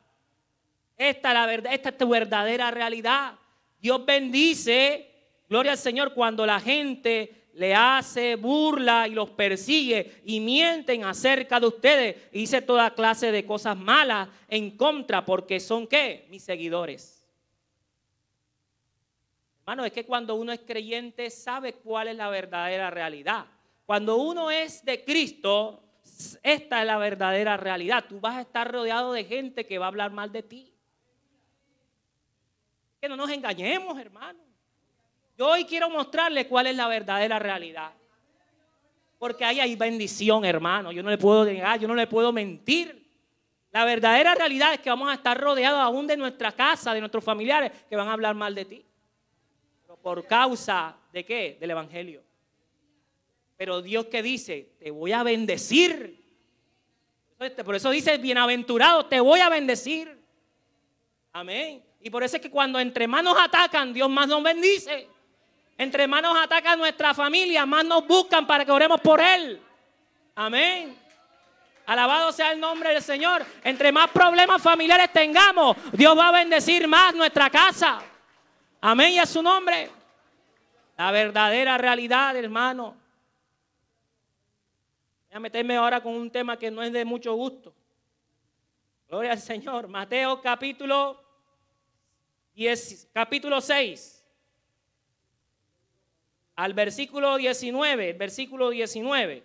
Esta es tu verdadera realidad. Dios bendice, gloria al Señor, cuando la gente le hace burla y los persigue y mienten acerca de ustedes y dice toda clase de cosas malas en contra porque son ¿qué? Mis seguidores. Hermano, es que cuando uno es creyente sabe cuál es la verdadera realidad. Cuando uno es de Cristo, esta es la verdadera realidad. Tú vas a estar rodeado de gente que va a hablar mal de ti. Que no nos engañemos, hermano. Yo hoy quiero mostrarle cuál es la verdadera realidad. Porque ahí hay bendición, hermano. Yo no le puedo negar, yo no le puedo mentir. La verdadera realidad es que vamos a estar rodeados aún de nuestra casa, de nuestros familiares, que van a hablar mal de ti. Pero ¿por causa de qué? Del evangelio. Pero Dios, ¿qué dice? Te voy a bendecir. Por eso dice, bienaventurado, te voy a bendecir. Amén. Y por eso es que cuando entre más nos atacan, Dios más nos bendice. Entre más nos atacan nuestra familia, más nos buscan para que oremos por Él. Amén. Alabado sea el nombre del Señor. Entre más problemas familiares tengamos, Dios va a bendecir más nuestra casa. Amén, y a su nombre. La verdadera realidad, hermano. Voy a meterme ahora con un tema que no es de mucho gusto. Gloria al Señor. Mateo capítulo 6. Al versículo 19, versículo 19.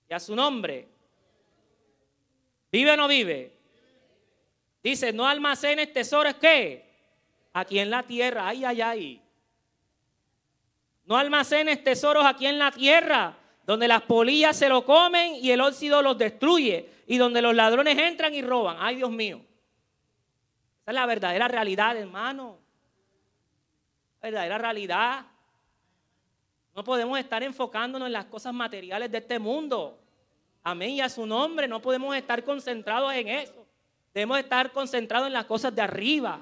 Y a su nombre. ¿Vive o no vive? Dice, no almacenes tesoros, ¿qué? Aquí en la tierra. Ay, ay, ay. No almacenes tesoros aquí en la tierra, donde las polillas se lo comen y el óxido los destruye, y donde los ladrones entran y roban. Ay, Dios mío. Esa es la verdadera realidad, hermano. La verdadera realidad. No podemos estar enfocándonos en las cosas materiales de este mundo. Amén, y a su nombre no podemos estar concentrados en eso. Debemos estar concentrados en las cosas de arriba,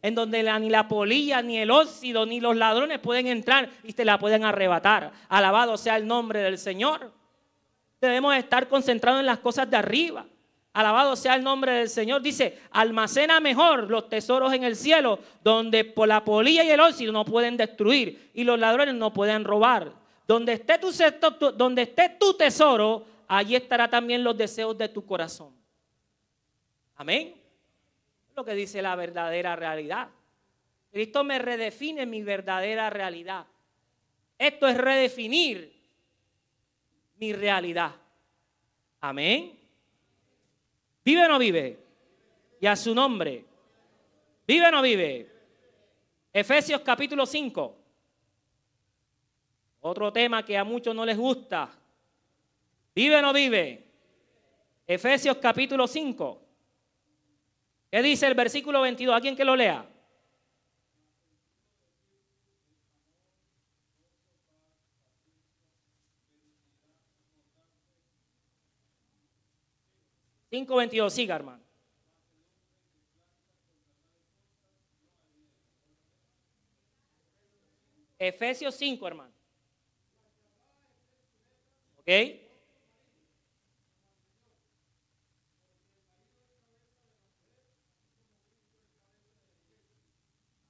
en donde ni la polilla, ni el óxido, ni los ladrones pueden entrar y te la pueden arrebatar. Alabado sea el nombre del Señor. Debemos estar concentrados en las cosas de arriba. Alabado sea el nombre del Señor. Dice, almacena mejor los tesoros en el cielo, donde por la polilla y el óxido no pueden destruir y los ladrones no pueden robar. Donde esté tu tesoro, allí estará también los deseos de tu corazón. Amén. Es lo que dice la verdadera realidad. Cristo me redefine mi verdadera realidad. Esto es redefinir mi realidad. Amén. ¿Vive o no vive? Y a su nombre. ¿Vive o no vive? Efesios capítulo 5. Otro tema que a muchos no les gusta. ¿Vive o no vive? Efesios capítulo 5. ¿Qué dice el versículo 22? ¿Alguien que lo lea? (5:22) Siga, hermano. Efesios 5, hermano. ¿Ok?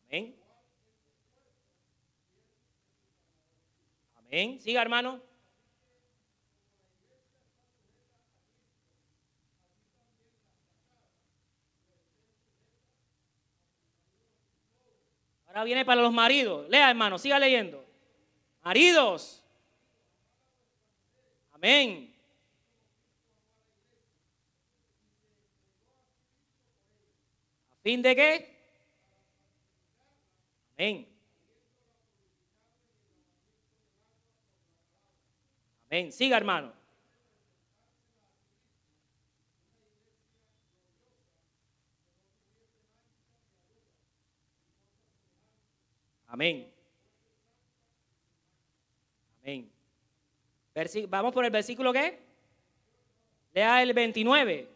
Amén. Amén. Siga, hermano. Ahora viene para los maridos. Lea, hermano, siga leyendo. Maridos. Amén. ¿A fin de qué? Amén. Amén. Siga, hermano. Amén. Amén. Vamos por el versículo ¿qué? Lea el 29.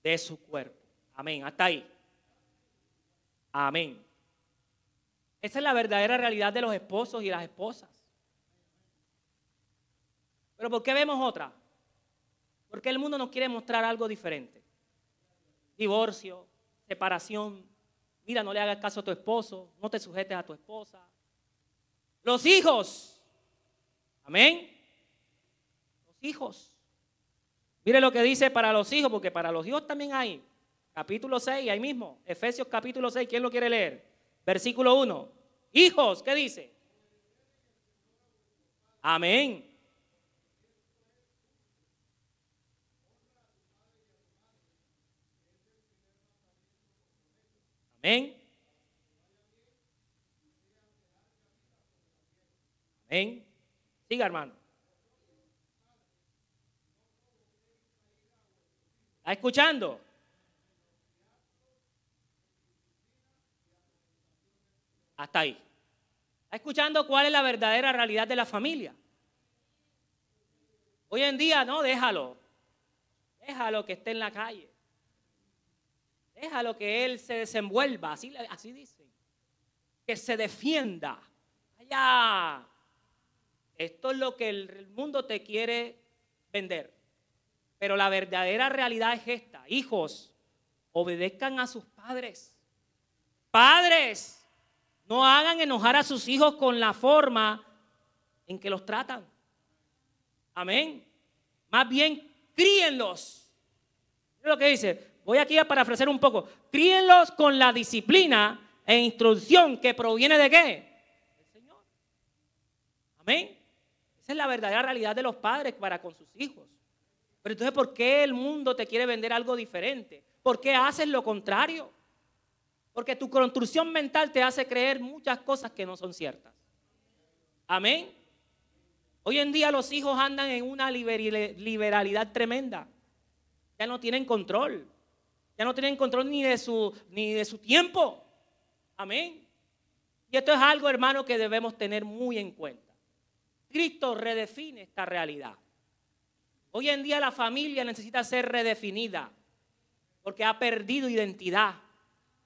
De su cuerpo. Amén. Hasta ahí. Amén. Esa es la verdadera realidad de los esposos y las esposas. Pero ¿por qué vemos otra? Porque el mundo nos quiere mostrar algo diferente. Divorcio, separación. Mira, no le hagas caso a tu esposo, no te sujetes a tu esposa. Los hijos. Amén. Los hijos. Mire lo que dice para los hijos, porque para los hijos también hay. Capítulo 6, ahí mismo. Efesios capítulo 6, ¿quién lo quiere leer? Versículo 1. Hijos, ¿qué dice? Amén. Amén. Amén. Siga, hermano. ¿Está escuchando? Hasta ahí. ¿Está escuchando cuál es la verdadera realidad de la familia? Hoy en día, no, déjalo. Déjalo que esté en la calle. Déjalo que él se desenvuelva, así dicen. Que se defienda. Allá. Esto es lo que el mundo te quiere vender. Pero la verdadera realidad es esta. Hijos, obedezcan a sus padres. Padres, no hagan enojar a sus hijos con la forma en que los tratan. Amén. Más bien, críenlos. Es lo que dice. Voy aquí a parafrasear un poco. Críenlos con la disciplina e instrucción que proviene ¿de qué? Del Señor. Amén. Esa es la verdadera realidad de los padres para con sus hijos. Pero entonces, ¿por qué el mundo te quiere vender algo diferente? ¿Por qué haces lo contrario? Porque tu construcción mental te hace creer muchas cosas que no son ciertas. Amén. Hoy en día los hijos andan en una liberalidad tremenda. Ya no tienen control. Ya no tienen control ni de su tiempo. Amén. Y esto es algo, hermano, que debemos tener muy en cuenta. Cristo redefine esta realidad. Hoy en día la familia necesita ser redefinida porque ha perdido identidad.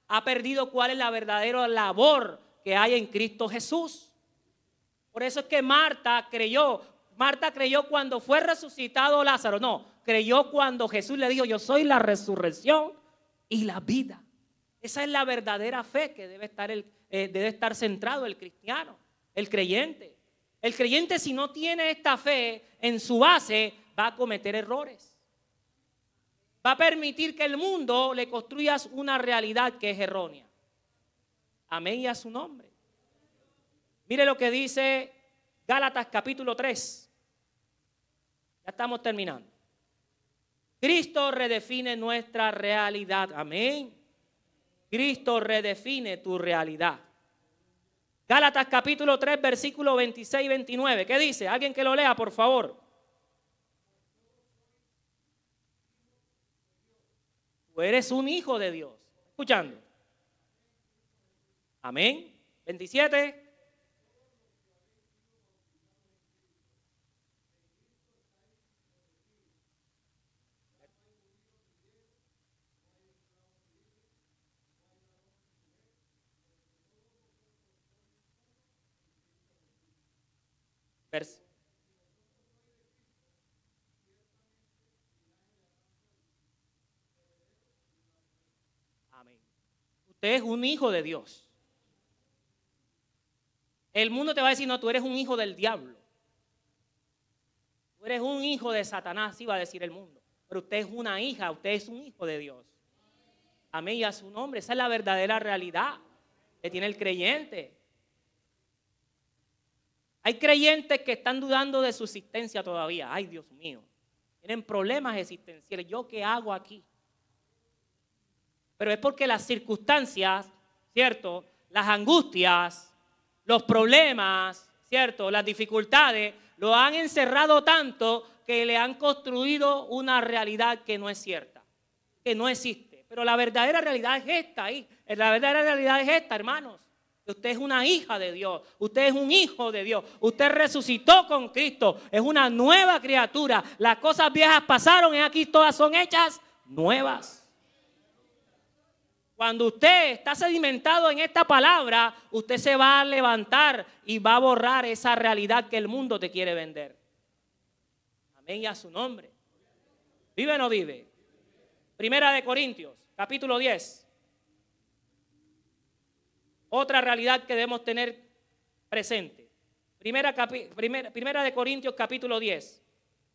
Ha perdido cuál es la verdadera labor que hay en Cristo Jesús. Por eso es que Marta creyó. Marta creyó cuando fue resucitado Lázaro. No, creyó cuando Jesús le dijo: yo soy la resurrección y la vida. Esa es la verdadera fe que debe estar centrado el cristiano, el creyente. El creyente, si no tiene esta fe en su base, va a cometer errores. Va a permitir que el mundo le construya una realidad que es errónea. Amén y a su nombre. Mire lo que dice Gálatas capítulo 3. Ya estamos terminando. Cristo redefine nuestra realidad. Amén. Cristo redefine tu realidad. Gálatas capítulo 3, versículo 26 y 29. ¿Qué dice? Alguien que lo lea, por favor. Tú eres un hijo de Dios. Escuchando. Amén. 27. Amén. Usted es un hijo de Dios. El mundo te va a decir: no, tú eres un hijo del diablo. Tú eres un hijo de Satanás, iba a decir el mundo. Pero usted es una hija, usted es un hijo de Dios. Amén y a su nombre. Esa es la verdadera realidad que tiene el creyente. Hay creyentes que están dudando de su existencia todavía. Ay, Dios mío. Tienen problemas existenciales. ¿Yo qué hago aquí? Pero es porque las circunstancias, ¿cierto? Las angustias, los problemas, ¿cierto? Las dificultades lo han encerrado tanto que le han construido una realidad que no es cierta, que no existe. Pero la verdadera realidad es esta ahí. La verdadera realidad es esta, hermanos. Usted es una hija de Dios, usted es un hijo de Dios, usted resucitó con Cristo, es una nueva criatura. Las cosas viejas pasaron y aquí todas son hechas nuevas. Cuando usted está sedimentado en esta palabra, usted se va a levantar y va a borrar esa realidad que el mundo te quiere vender. Amén y a su nombre. ¿Vive o no vive? Primera de Corintios, capítulo 10. Otra realidad que debemos tener presente. Primera de Corintios, capítulo 10,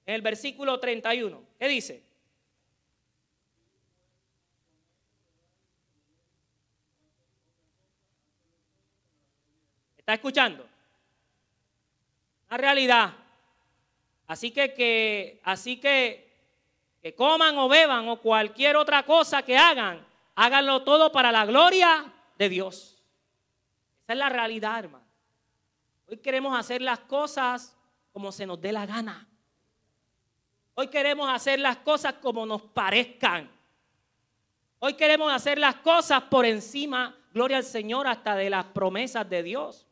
en el versículo 31. ¿Qué dice? ¿Está escuchando? Una realidad. Así que coman o beban o cualquier otra cosa que hagan, háganlo todo para la gloria de Dios. Esa es la realidad, hermano. Hoy queremos hacer las cosas como se nos dé la gana. Hoy queremos hacer las cosas como nos parezcan. Hoy queremos hacer las cosas por encima, gloria al Señor, hasta de las promesas de Dios.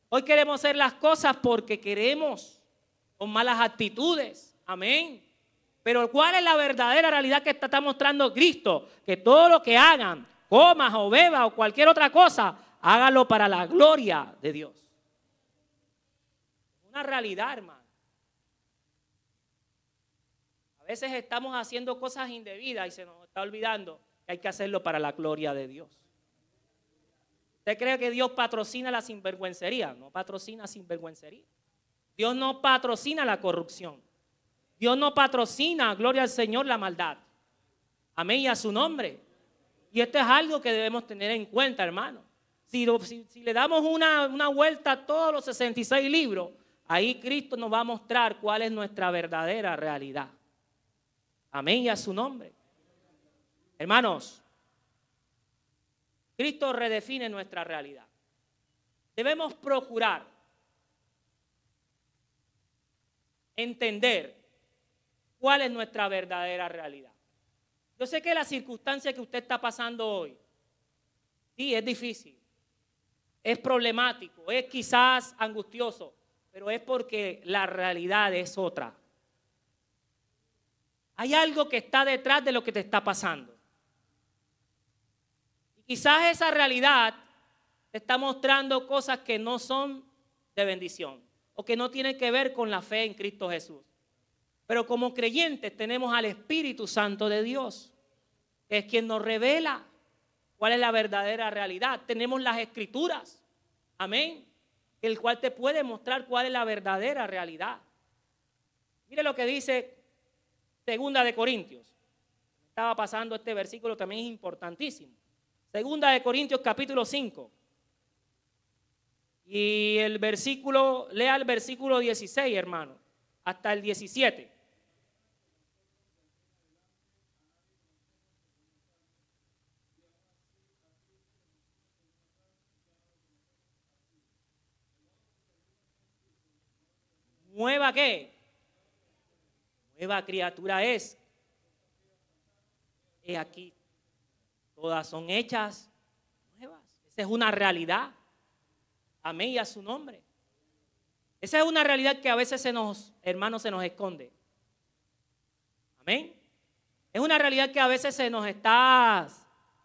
Hoy queremos hacer las cosas porque queremos, con malas actitudes. Amén. Pero ¿cuál es la verdadera realidad que está mostrando Cristo? Que todo lo que hagan, comas o bebas o cualquier otra cosa, hágalo para la gloria de Dios. Una realidad, hermano. A veces estamos haciendo cosas indebidas y se nos está olvidando que hay que hacerlo para la gloria de Dios. ¿Usted cree que Dios patrocina la sinvergüencería? No patrocina sinvergüencería. Dios no patrocina la corrupción. Dios no patrocina, gloria al Señor, la maldad. Amén, y a su nombre. Y esto es algo que debemos tener en cuenta, hermano. Si le damos una vuelta a todos los 66 libros, ahí Cristo nos va a mostrar cuál es nuestra verdadera realidad. Amén, y a su nombre. Hermanos, Cristo redefine nuestra realidad. Debemos procurar entender cuál es nuestra verdadera realidad. Yo sé que la circunstancia que usted está pasando hoy, sí, es difícil, es problemático, es quizás angustioso, pero es porque la realidad es otra. Hay algo que está detrás de lo que te está pasando. Y quizás esa realidad te está mostrando cosas que no son de bendición o que no tienen que ver con la fe en Cristo Jesús. Pero como creyentes tenemos al Espíritu Santo de Dios, que es quien nos revela cuál es la verdadera realidad. Tenemos las Escrituras, amén, el cual te puede mostrar cuál es la verdadera realidad. Mire lo que dice 2 de Corintios. Estaba pasando este versículo, también es importantísimo. 2 de Corintios capítulo 5. Y el versículo, lea el versículo 16, hermano, hasta el 17. ¿Nueva qué? Nueva criatura es. He aquí, todas son hechas nuevas. Esa es una realidad. Amén, y a su nombre. Esa es una realidad que a veces hermanos, se nos esconde. Amén. Es una realidad que a veces se nos está,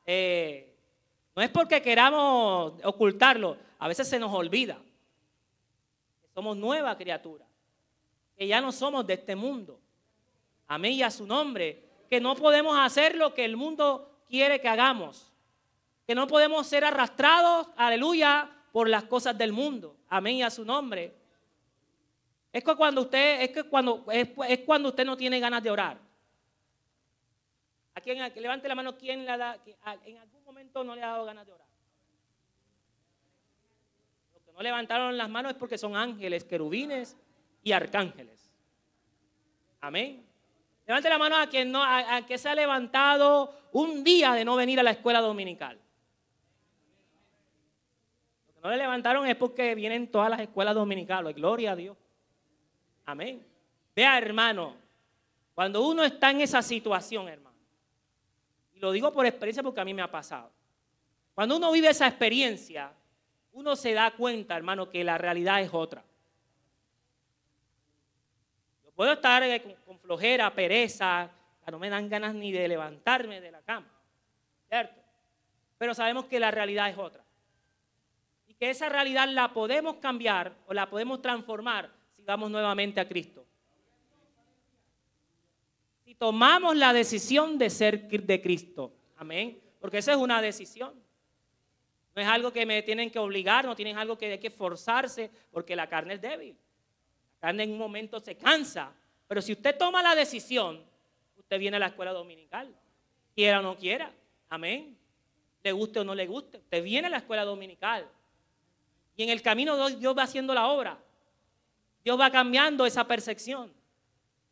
no es porque queramos ocultarlo, a veces se nos olvida. Somos nueva criatura, que ya no somos de este mundo. Amén, y a su nombre. Que no podemos hacer lo que el mundo quiere que hagamos. Que no podemos ser arrastrados, aleluya, por las cosas del mundo. Amén, y a su nombre. Es cuando usted no tiene ganas de orar. Levante la mano, ¿quién en algún momento no le ha dado ganas de orar? Los que no levantaron las manos es porque son ángeles, querubines y arcángeles. Amén. Levante la mano a quien se ha levantado un día de no venir a la escuela dominical. Los que no le levantaron es porque vienen todas las escuelas dominicales. Gloria a Dios. Amén. Vea, hermano, cuando uno está en esa situación, hermano, y lo digo por experiencia porque a mí me ha pasado. Cuando uno vive esa experiencia, uno se da cuenta, hermano, que la realidad es otra. Yo puedo estar con flojera, pereza, no me dan ganas ni de levantarme de la cama, ¿cierto? Pero sabemos que la realidad es otra. Y que esa realidad la podemos cambiar o la podemos transformar si vamos nuevamente a Cristo. Si tomamos la decisión de ser de Cristo. Amén. Porque esa es una decisión. No es algo que me tienen que obligar, no tienen algo que hay que forzarse, porque la carne es débil. La carne en un momento se cansa. Pero si usted toma la decisión, usted viene a la escuela dominical. Quiera o no quiera. Amén. Le guste o no le guste. Usted viene a la escuela dominical. Y en el camino Dios va haciendo la obra. Dios va cambiando esa percepción.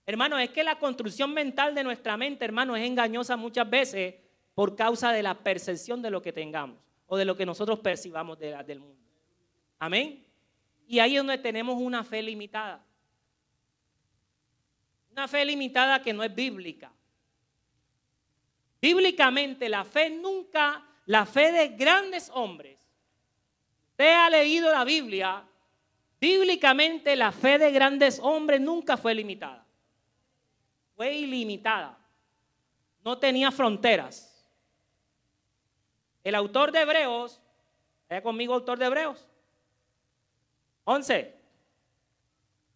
Hermano, es que la construcción mental de nuestra mente, hermano, es engañosa muchas veces por causa de la percepción de lo que tengamos o de lo que nosotros percibamos del mundo. Amén. Y ahí es donde tenemos una fe limitada. Una fe limitada que no es bíblica. Bíblicamente la fe nunca, la fe de grandes hombres. Usted ha leído la Biblia, bíblicamente la fe de grandes hombres nunca fue limitada. Fue ilimitada. No tenía fronteras. El autor de Hebreos, vaya conmigo, autor de Hebreos 11.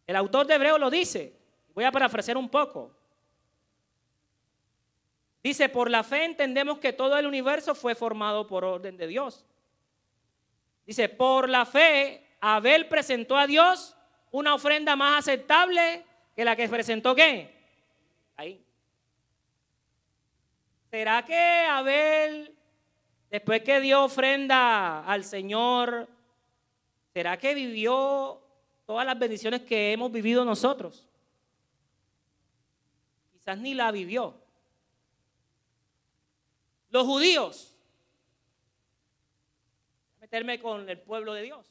El autor de Hebreos lo dice. Voy a parafrasear un poco. Dice, por la fe entendemos que todo el universo fue formado por orden de Dios. Dice, por la fe Abel presentó a Dios una ofrenda más aceptable que la que presentó ¿qué? Ahí. ¿Será que Abel, después que dio ofrenda al Señor, será que vivió todas las bendiciones que hemos vivido nosotros? Quizás ni la vivió. Los judíos, voy a meterme con el pueblo de Dios.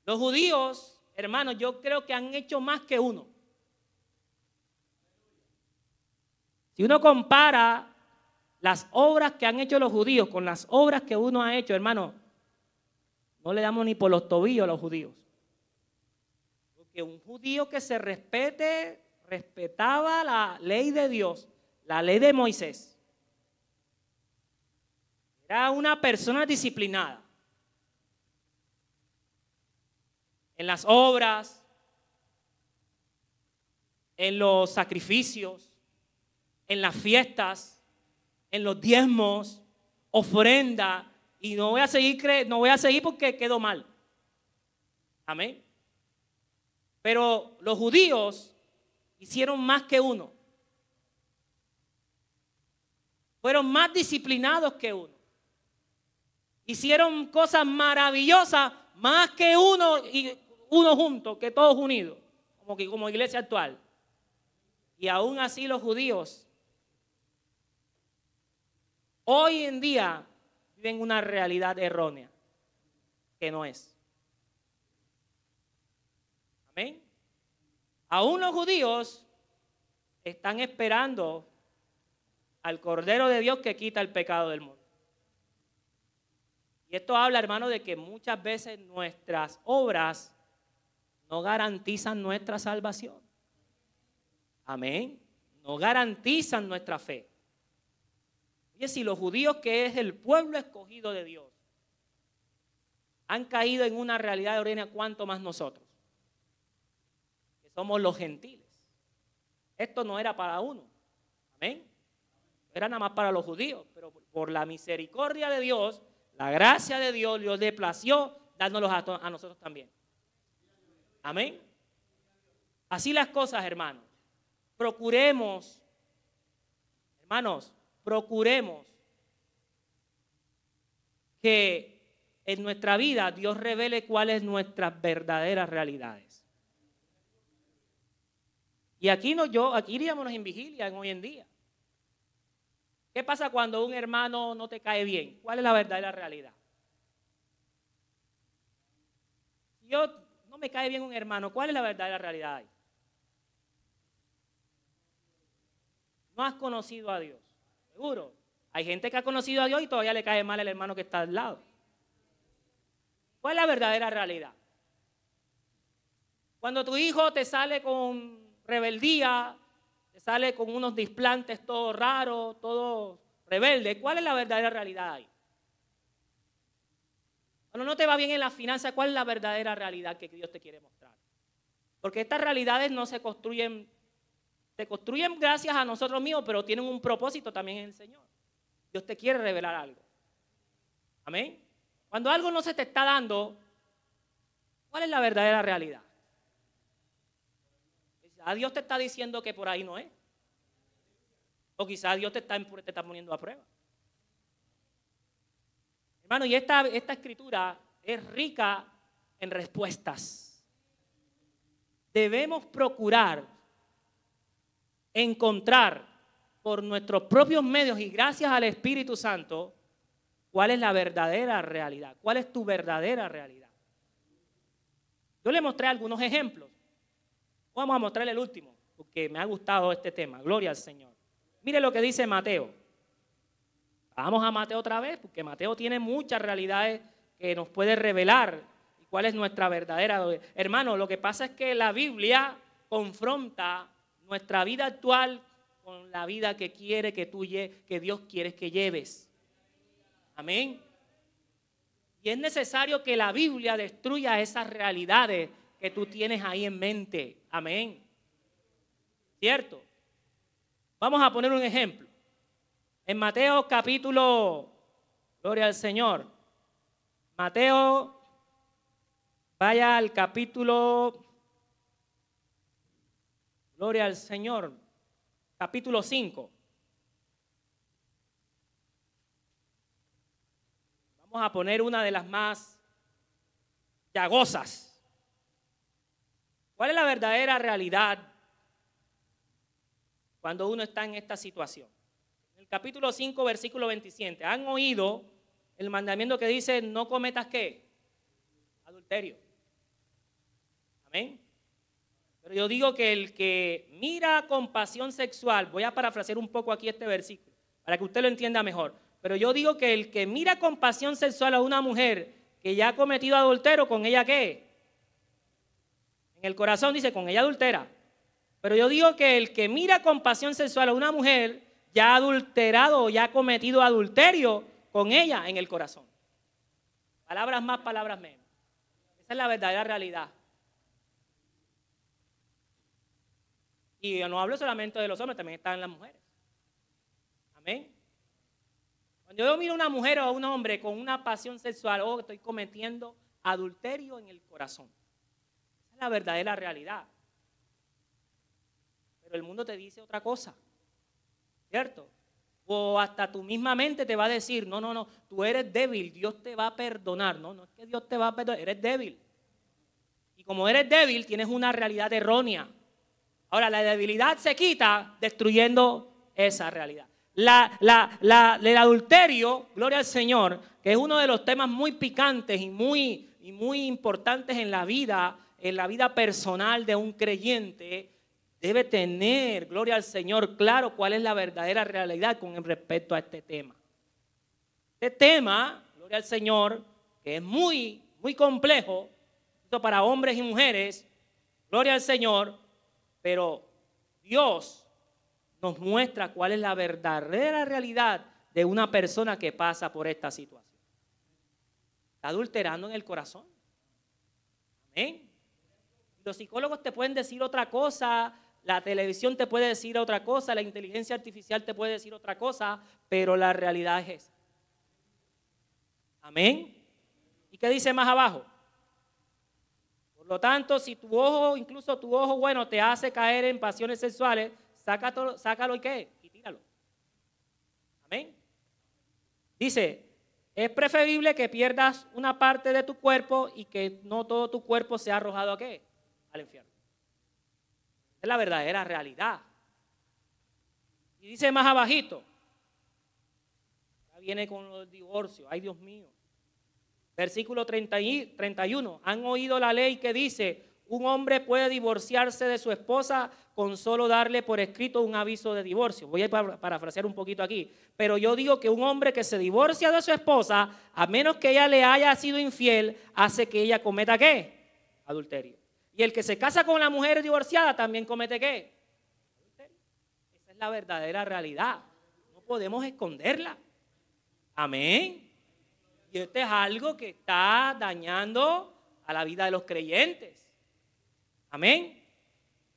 Los judíos, hermanos, yo creo que han hecho más que uno. Si uno compara las obras que han hecho los judíos con las obras que uno ha hecho, hermano, no le damos ni por los tobillos a los judíos. Porque un judío que se respetaba la ley de Dios, la ley de Moisés. Era una persona disciplinada. En las obras, en los sacrificios, en las fiestas, en los diezmos, ofrenda. Y no voy a seguir porque quedó mal. Amén. Pero los judíos hicieron más que uno. Fueron más disciplinados que uno. Hicieron cosas maravillosas más que uno y uno juntos, que todos unidos, como iglesia actual. Y aún así los judíos hoy en día viven una realidad errónea que no es. Amén. Aún los judíos están esperando al Cordero de Dios que quita el pecado del mundo. Y esto habla, hermano, de que muchas veces nuestras obras no garantizan nuestra salvación. Amén. No garantizan nuestra fe. Y si los judíos, que es el pueblo escogido de Dios, han caído en una realidad errónea, ¿cuánto más nosotros? Que somos los gentiles. Esto no era para uno. Amén. Era nada más para los judíos, pero por la misericordia de Dios, la gracia de Dios, Dios le plació dándolos a nosotros también. Amén. Así las cosas, hermanos. Procuremos, hermanos, procuremos que en nuestra vida Dios revele cuáles son nuestras verdaderas realidades. Y aquí iríamos en vigilia hoy en día. ¿Qué pasa cuando un hermano no te cae bien? ¿Cuál es la verdadera realidad? Si no me cae bien un hermano, ¿cuál es la verdadera realidad ahí? No has conocido a Dios, seguro. Hay gente que ha conocido a Dios y todavía le cae mal el hermano que está al lado. ¿Cuál es la verdadera realidad? Cuando tu hijo te sale con rebeldía, te sale con unos displantes todo raros, todo rebelde, ¿cuál es la verdadera realidad ahí? Cuando no te va bien en las finanzas, ¿cuál es la verdadera realidad que Dios te quiere mostrar? Porque estas realidades no se construyen gracias a nosotros mismos, pero tienen un propósito también en el Señor. Dios te quiere revelar algo. Amén. Cuando algo no se te está dando, ¿cuál es la verdadera realidad? Quizás Dios te está diciendo que por ahí no es. O quizás Dios te está poniendo a prueba. Hermano, y esta escritura es rica en respuestas. debemos procurar encontrar por nuestros propios medios y gracias al Espíritu Santo cuál es la verdadera realidad, cuál es tu verdadera realidad. Yo le mostré algunos ejemplos. Vamos a mostrarle el último, porque me ha gustado este tema. Gloria al Señor. Mire lo que dice Mateo. Vamos a Mateo otra vez, porque Mateo tiene muchas realidades que nos puede revelar cuál es nuestra verdadera. Hermano, lo que pasa es que la Biblia confronta nuestra vida actual con la vida que quiere que Dios quiere que lleves. Amén. Y es necesario que la Biblia destruya esas realidades que tú tienes ahí en mente. Amén. ¿Cierto? Vamos a poner un ejemplo. En Mateo capítulo, gloria al Señor. Mateo, vaya al capítulo, gloria al Señor, capítulo 5. Vamos a poner una de las más llagosas. ¿Cuál es la verdadera realidad cuando uno está en esta situación? En el capítulo 5, versículo 27, ¿han oído el mandamiento que dice no cometas qué? Adulterio. Amén. Pero yo digo que el que mira con pasión sexual, voy a parafrasear un poco aquí este versículo, para que usted lo entienda mejor. Pero yo digo que el que mira con pasión sexual a una mujer que ya ha cometido adulterio, ¿con ella qué? En el corazón dice, con ella adultera. Pero yo digo que el que mira con pasión sexual a una mujer ya ha adulterado o ya ha cometido adulterio con ella en el corazón. Palabras más, palabras menos. Esa es la verdadera realidad. Y yo no hablo solamente de los hombres, también están las mujeres. Amén. Cuando yo miro a una mujer o a un hombre con una pasión sexual, estoy cometiendo adulterio en el corazón. Esa es la verdadera realidad. Pero el mundo te dice otra cosa, ¿cierto? O hasta tu misma mente te va a decir, no, tú eres débil, Dios te va a perdonar. No es que Dios te va a perdonar, eres débil. Y como eres débil, tienes una realidad errónea. Ahora, la debilidad se quita destruyendo esa realidad. El adulterio, gloria al Señor, que es uno de los temas muy picantes y muy importantes en la vida personal de un creyente, debe tener, gloria al Señor, claro cuál es la verdadera realidad con respecto a este tema. Este tema, gloria al Señor, que es muy complejo, para hombres y mujeres, gloria al Señor, pero Dios nos muestra cuál es la verdadera realidad de una persona que pasa por esta situación. Está adulterando en el corazón. Amén. Los psicólogos te pueden decir otra cosa, la televisión te puede decir otra cosa, la inteligencia artificial te puede decir otra cosa, pero la realidad es esa. Amén. ¿Y qué dice más abajo? Por lo tanto, si tu ojo, incluso tu ojo bueno, te hace caer en pasiones sexuales, sácalo y qué, y tíralo. Amén. Dice, es preferible que pierdas una parte de tu cuerpo y que no todo tu cuerpo sea arrojado ¿a qué? Al infierno. Es la verdadera realidad. Y dice más abajito, ya viene con los divorcios, ay Dios mío. Versículo 31, han oído la ley que dice, un hombre puede divorciarse de su esposa con solo darle por escrito un aviso de divorcio. Voy a parafrasear un poquito aquí. Pero yo digo que un hombre que se divorcia de su esposa, a menos que ella le haya sido infiel, hace que ella cometa ¿qué? Adulterio. Y el que se casa con la mujer divorciada también comete ¿qué? Adulterio. Esa es la verdadera realidad. No podemos esconderla. Amén. Y esto es algo que está dañando a la vida de los creyentes. Amén.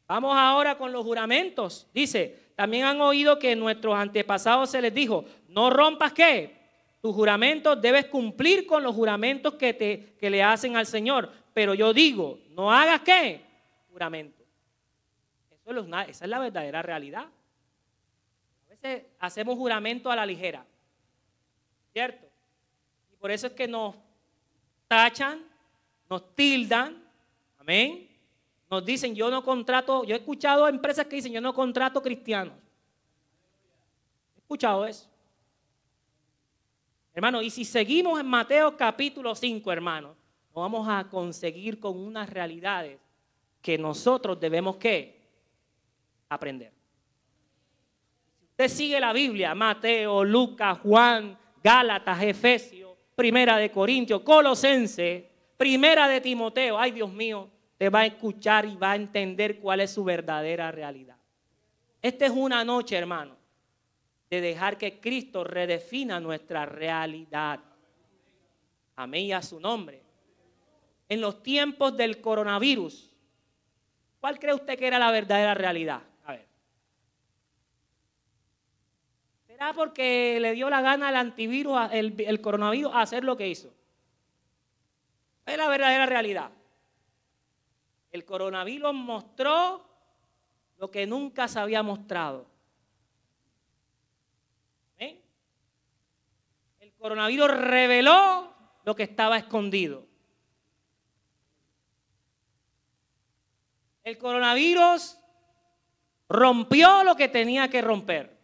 Vamos ahora con los juramentos. Dice, también han oído que en nuestros antepasados se les dijo, no rompas ¿qué? Tus juramentos, debes cumplir con los juramentos que le hacen al Señor. Pero yo digo, no hagas ¿qué? Juramento. Esa es la verdadera realidad. A veces hacemos juramento a la ligera. ¿Cierto? Y por eso es que nos tachan, nos tildan, amén, Nos dicen, yo no contrato, yo he escuchado empresas que dicen, yo no contrato cristianos. He escuchado eso. Hermano, y si seguimos en Mateo capítulo 5, hermano, nos vamos a conseguir con unas realidades que nosotros debemos, ¿qué? Aprender. Si usted sigue la Biblia, Mateo, Lucas, Juan, Gálatas, Efesios, Primera de Corintios, Colosenses, Primera de Timoteo, ay Dios mío, te va a escuchar y va a entender cuál es su verdadera realidad. Esta es una noche, hermano, de dejar que Cristo redefina nuestra realidad. Amén y a su nombre. En los tiempos del coronavirus, ¿cuál cree usted que era la verdadera realidad? A ver. ¿Será porque le dio la gana al antivirus, el coronavirus, a hacer lo que hizo? Es la verdadera realidad. El coronavirus mostró lo que nunca se había mostrado. ¿Eh? El coronavirus reveló lo que estaba escondido. El coronavirus rompió lo que tenía que romper.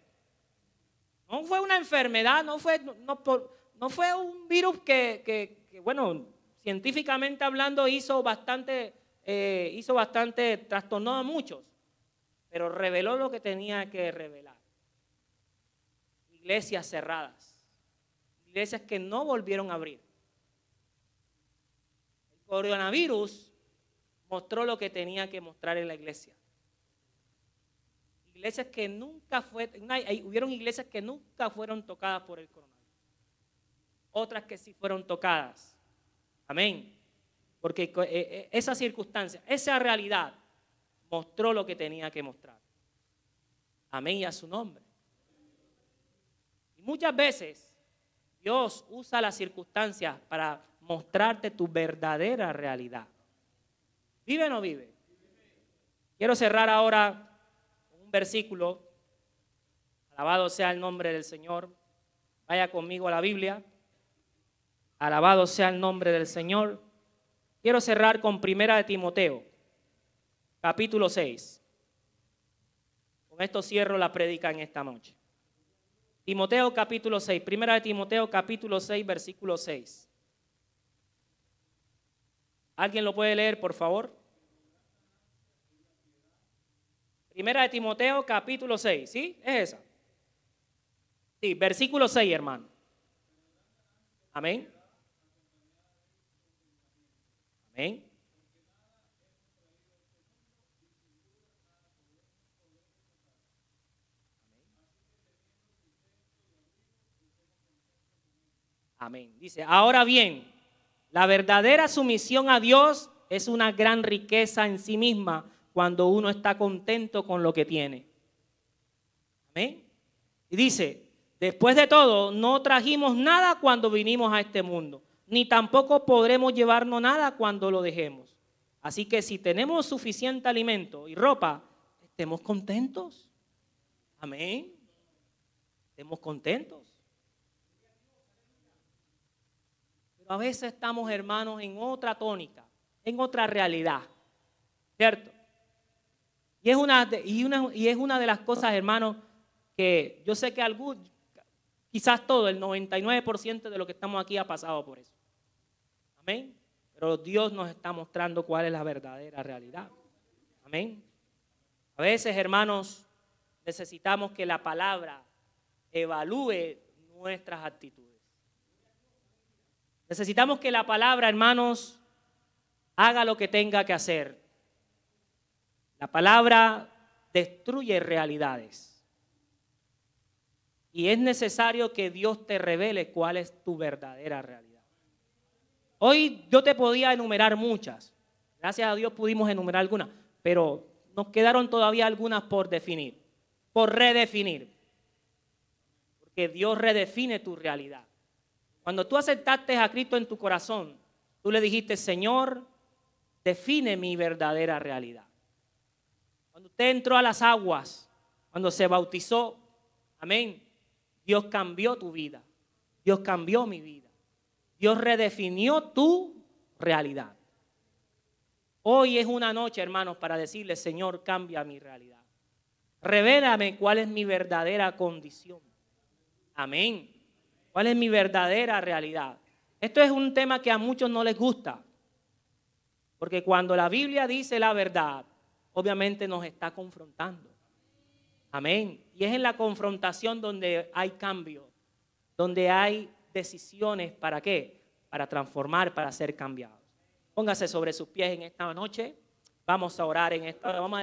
No fue una enfermedad, no fue un virus que bueno, científicamente hablando hizo bastante trastornó a muchos, pero reveló lo que tenía que revelar. Iglesias cerradas, iglesias que no volvieron a abrir. El coronavirus mostró lo que tenía que mostrar en la iglesia. Iglesias que hubieron iglesias que nunca fueron tocadas por el coronavirus. Otras que sí fueron tocadas. Amén. Porque esa circunstancia, esa realidad mostró lo que tenía que mostrar. Amén y a su nombre. Y muchas veces Dios usa las circunstancias para mostrarte tu verdadera realidad. ¿Vive o no vive? Quiero cerrar ahora con un versículo. Alabado sea el nombre del Señor. Vaya conmigo a la Biblia. Alabado sea el nombre del Señor. Quiero cerrar con Primera de Timoteo, capítulo 6. Con esto cierro la prédica en esta noche. Timoteo capítulo 6, Primera de Timoteo capítulo 6, versículo 6. ¿Alguien lo puede leer, por favor? Primera de Timoteo capítulo 6, ¿sí? ¿Es esa? Sí, versículo 6, hermano. Amén. Amén. Amén. Dice, ahora bien, la verdadera sumisión a Dios es una gran riqueza en sí misma cuando uno está contento con lo que tiene. Amén. Y dice, después de todo, no trajimos nada cuando vinimos a este mundo, ni tampoco podremos llevarnos nada cuando lo dejemos. Así que si tenemos suficiente alimento y ropa, estemos contentos. Amén. Estemos contentos. Pero a veces estamos, hermanos, en otra tónica, en otra realidad. ¿Cierto? Y es una de las cosas, hermanos, que yo sé que quizás todo, el 99% de lo que estamos aquí ha pasado por eso. Amén. Pero Dios nos está mostrando cuál es la verdadera realidad. Amén. A veces, hermanos, necesitamos que la palabra evalúe nuestras actitudes. Necesitamos que la palabra, hermanos, haga lo que tenga que hacer. La palabra destruye realidades. Y es necesario que Dios te revele cuál es tu verdadera realidad. Hoy yo te podía enumerar muchas. Gracias a Dios pudimos enumerar algunas. Pero nos quedaron todavía algunas por definir, por redefinir. Porque Dios redefine tu realidad. Cuando tú aceptaste a Cristo en tu corazón, tú le dijiste, Señor, define mi verdadera realidad. Cuando usted entró a las aguas, cuando se bautizó, amén, Dios cambió tu vida. Dios cambió mi vida. Dios redefinió tu realidad. Hoy es una noche, hermanos, para decirle, Señor, cambia mi realidad. Revélame cuál es mi verdadera condición. Amén. ¿Cuál es mi verdadera realidad? Esto es un tema que a muchos no les gusta. Porque cuando la Biblia dice la verdad, obviamente nos está confrontando. Amén. Y es en la confrontación donde hay cambio, donde hay decisiones, ¿para qué? Para transformar, para ser cambiados. Póngase sobre sus pies en esta noche. Vamos a orar en esta. Vamos a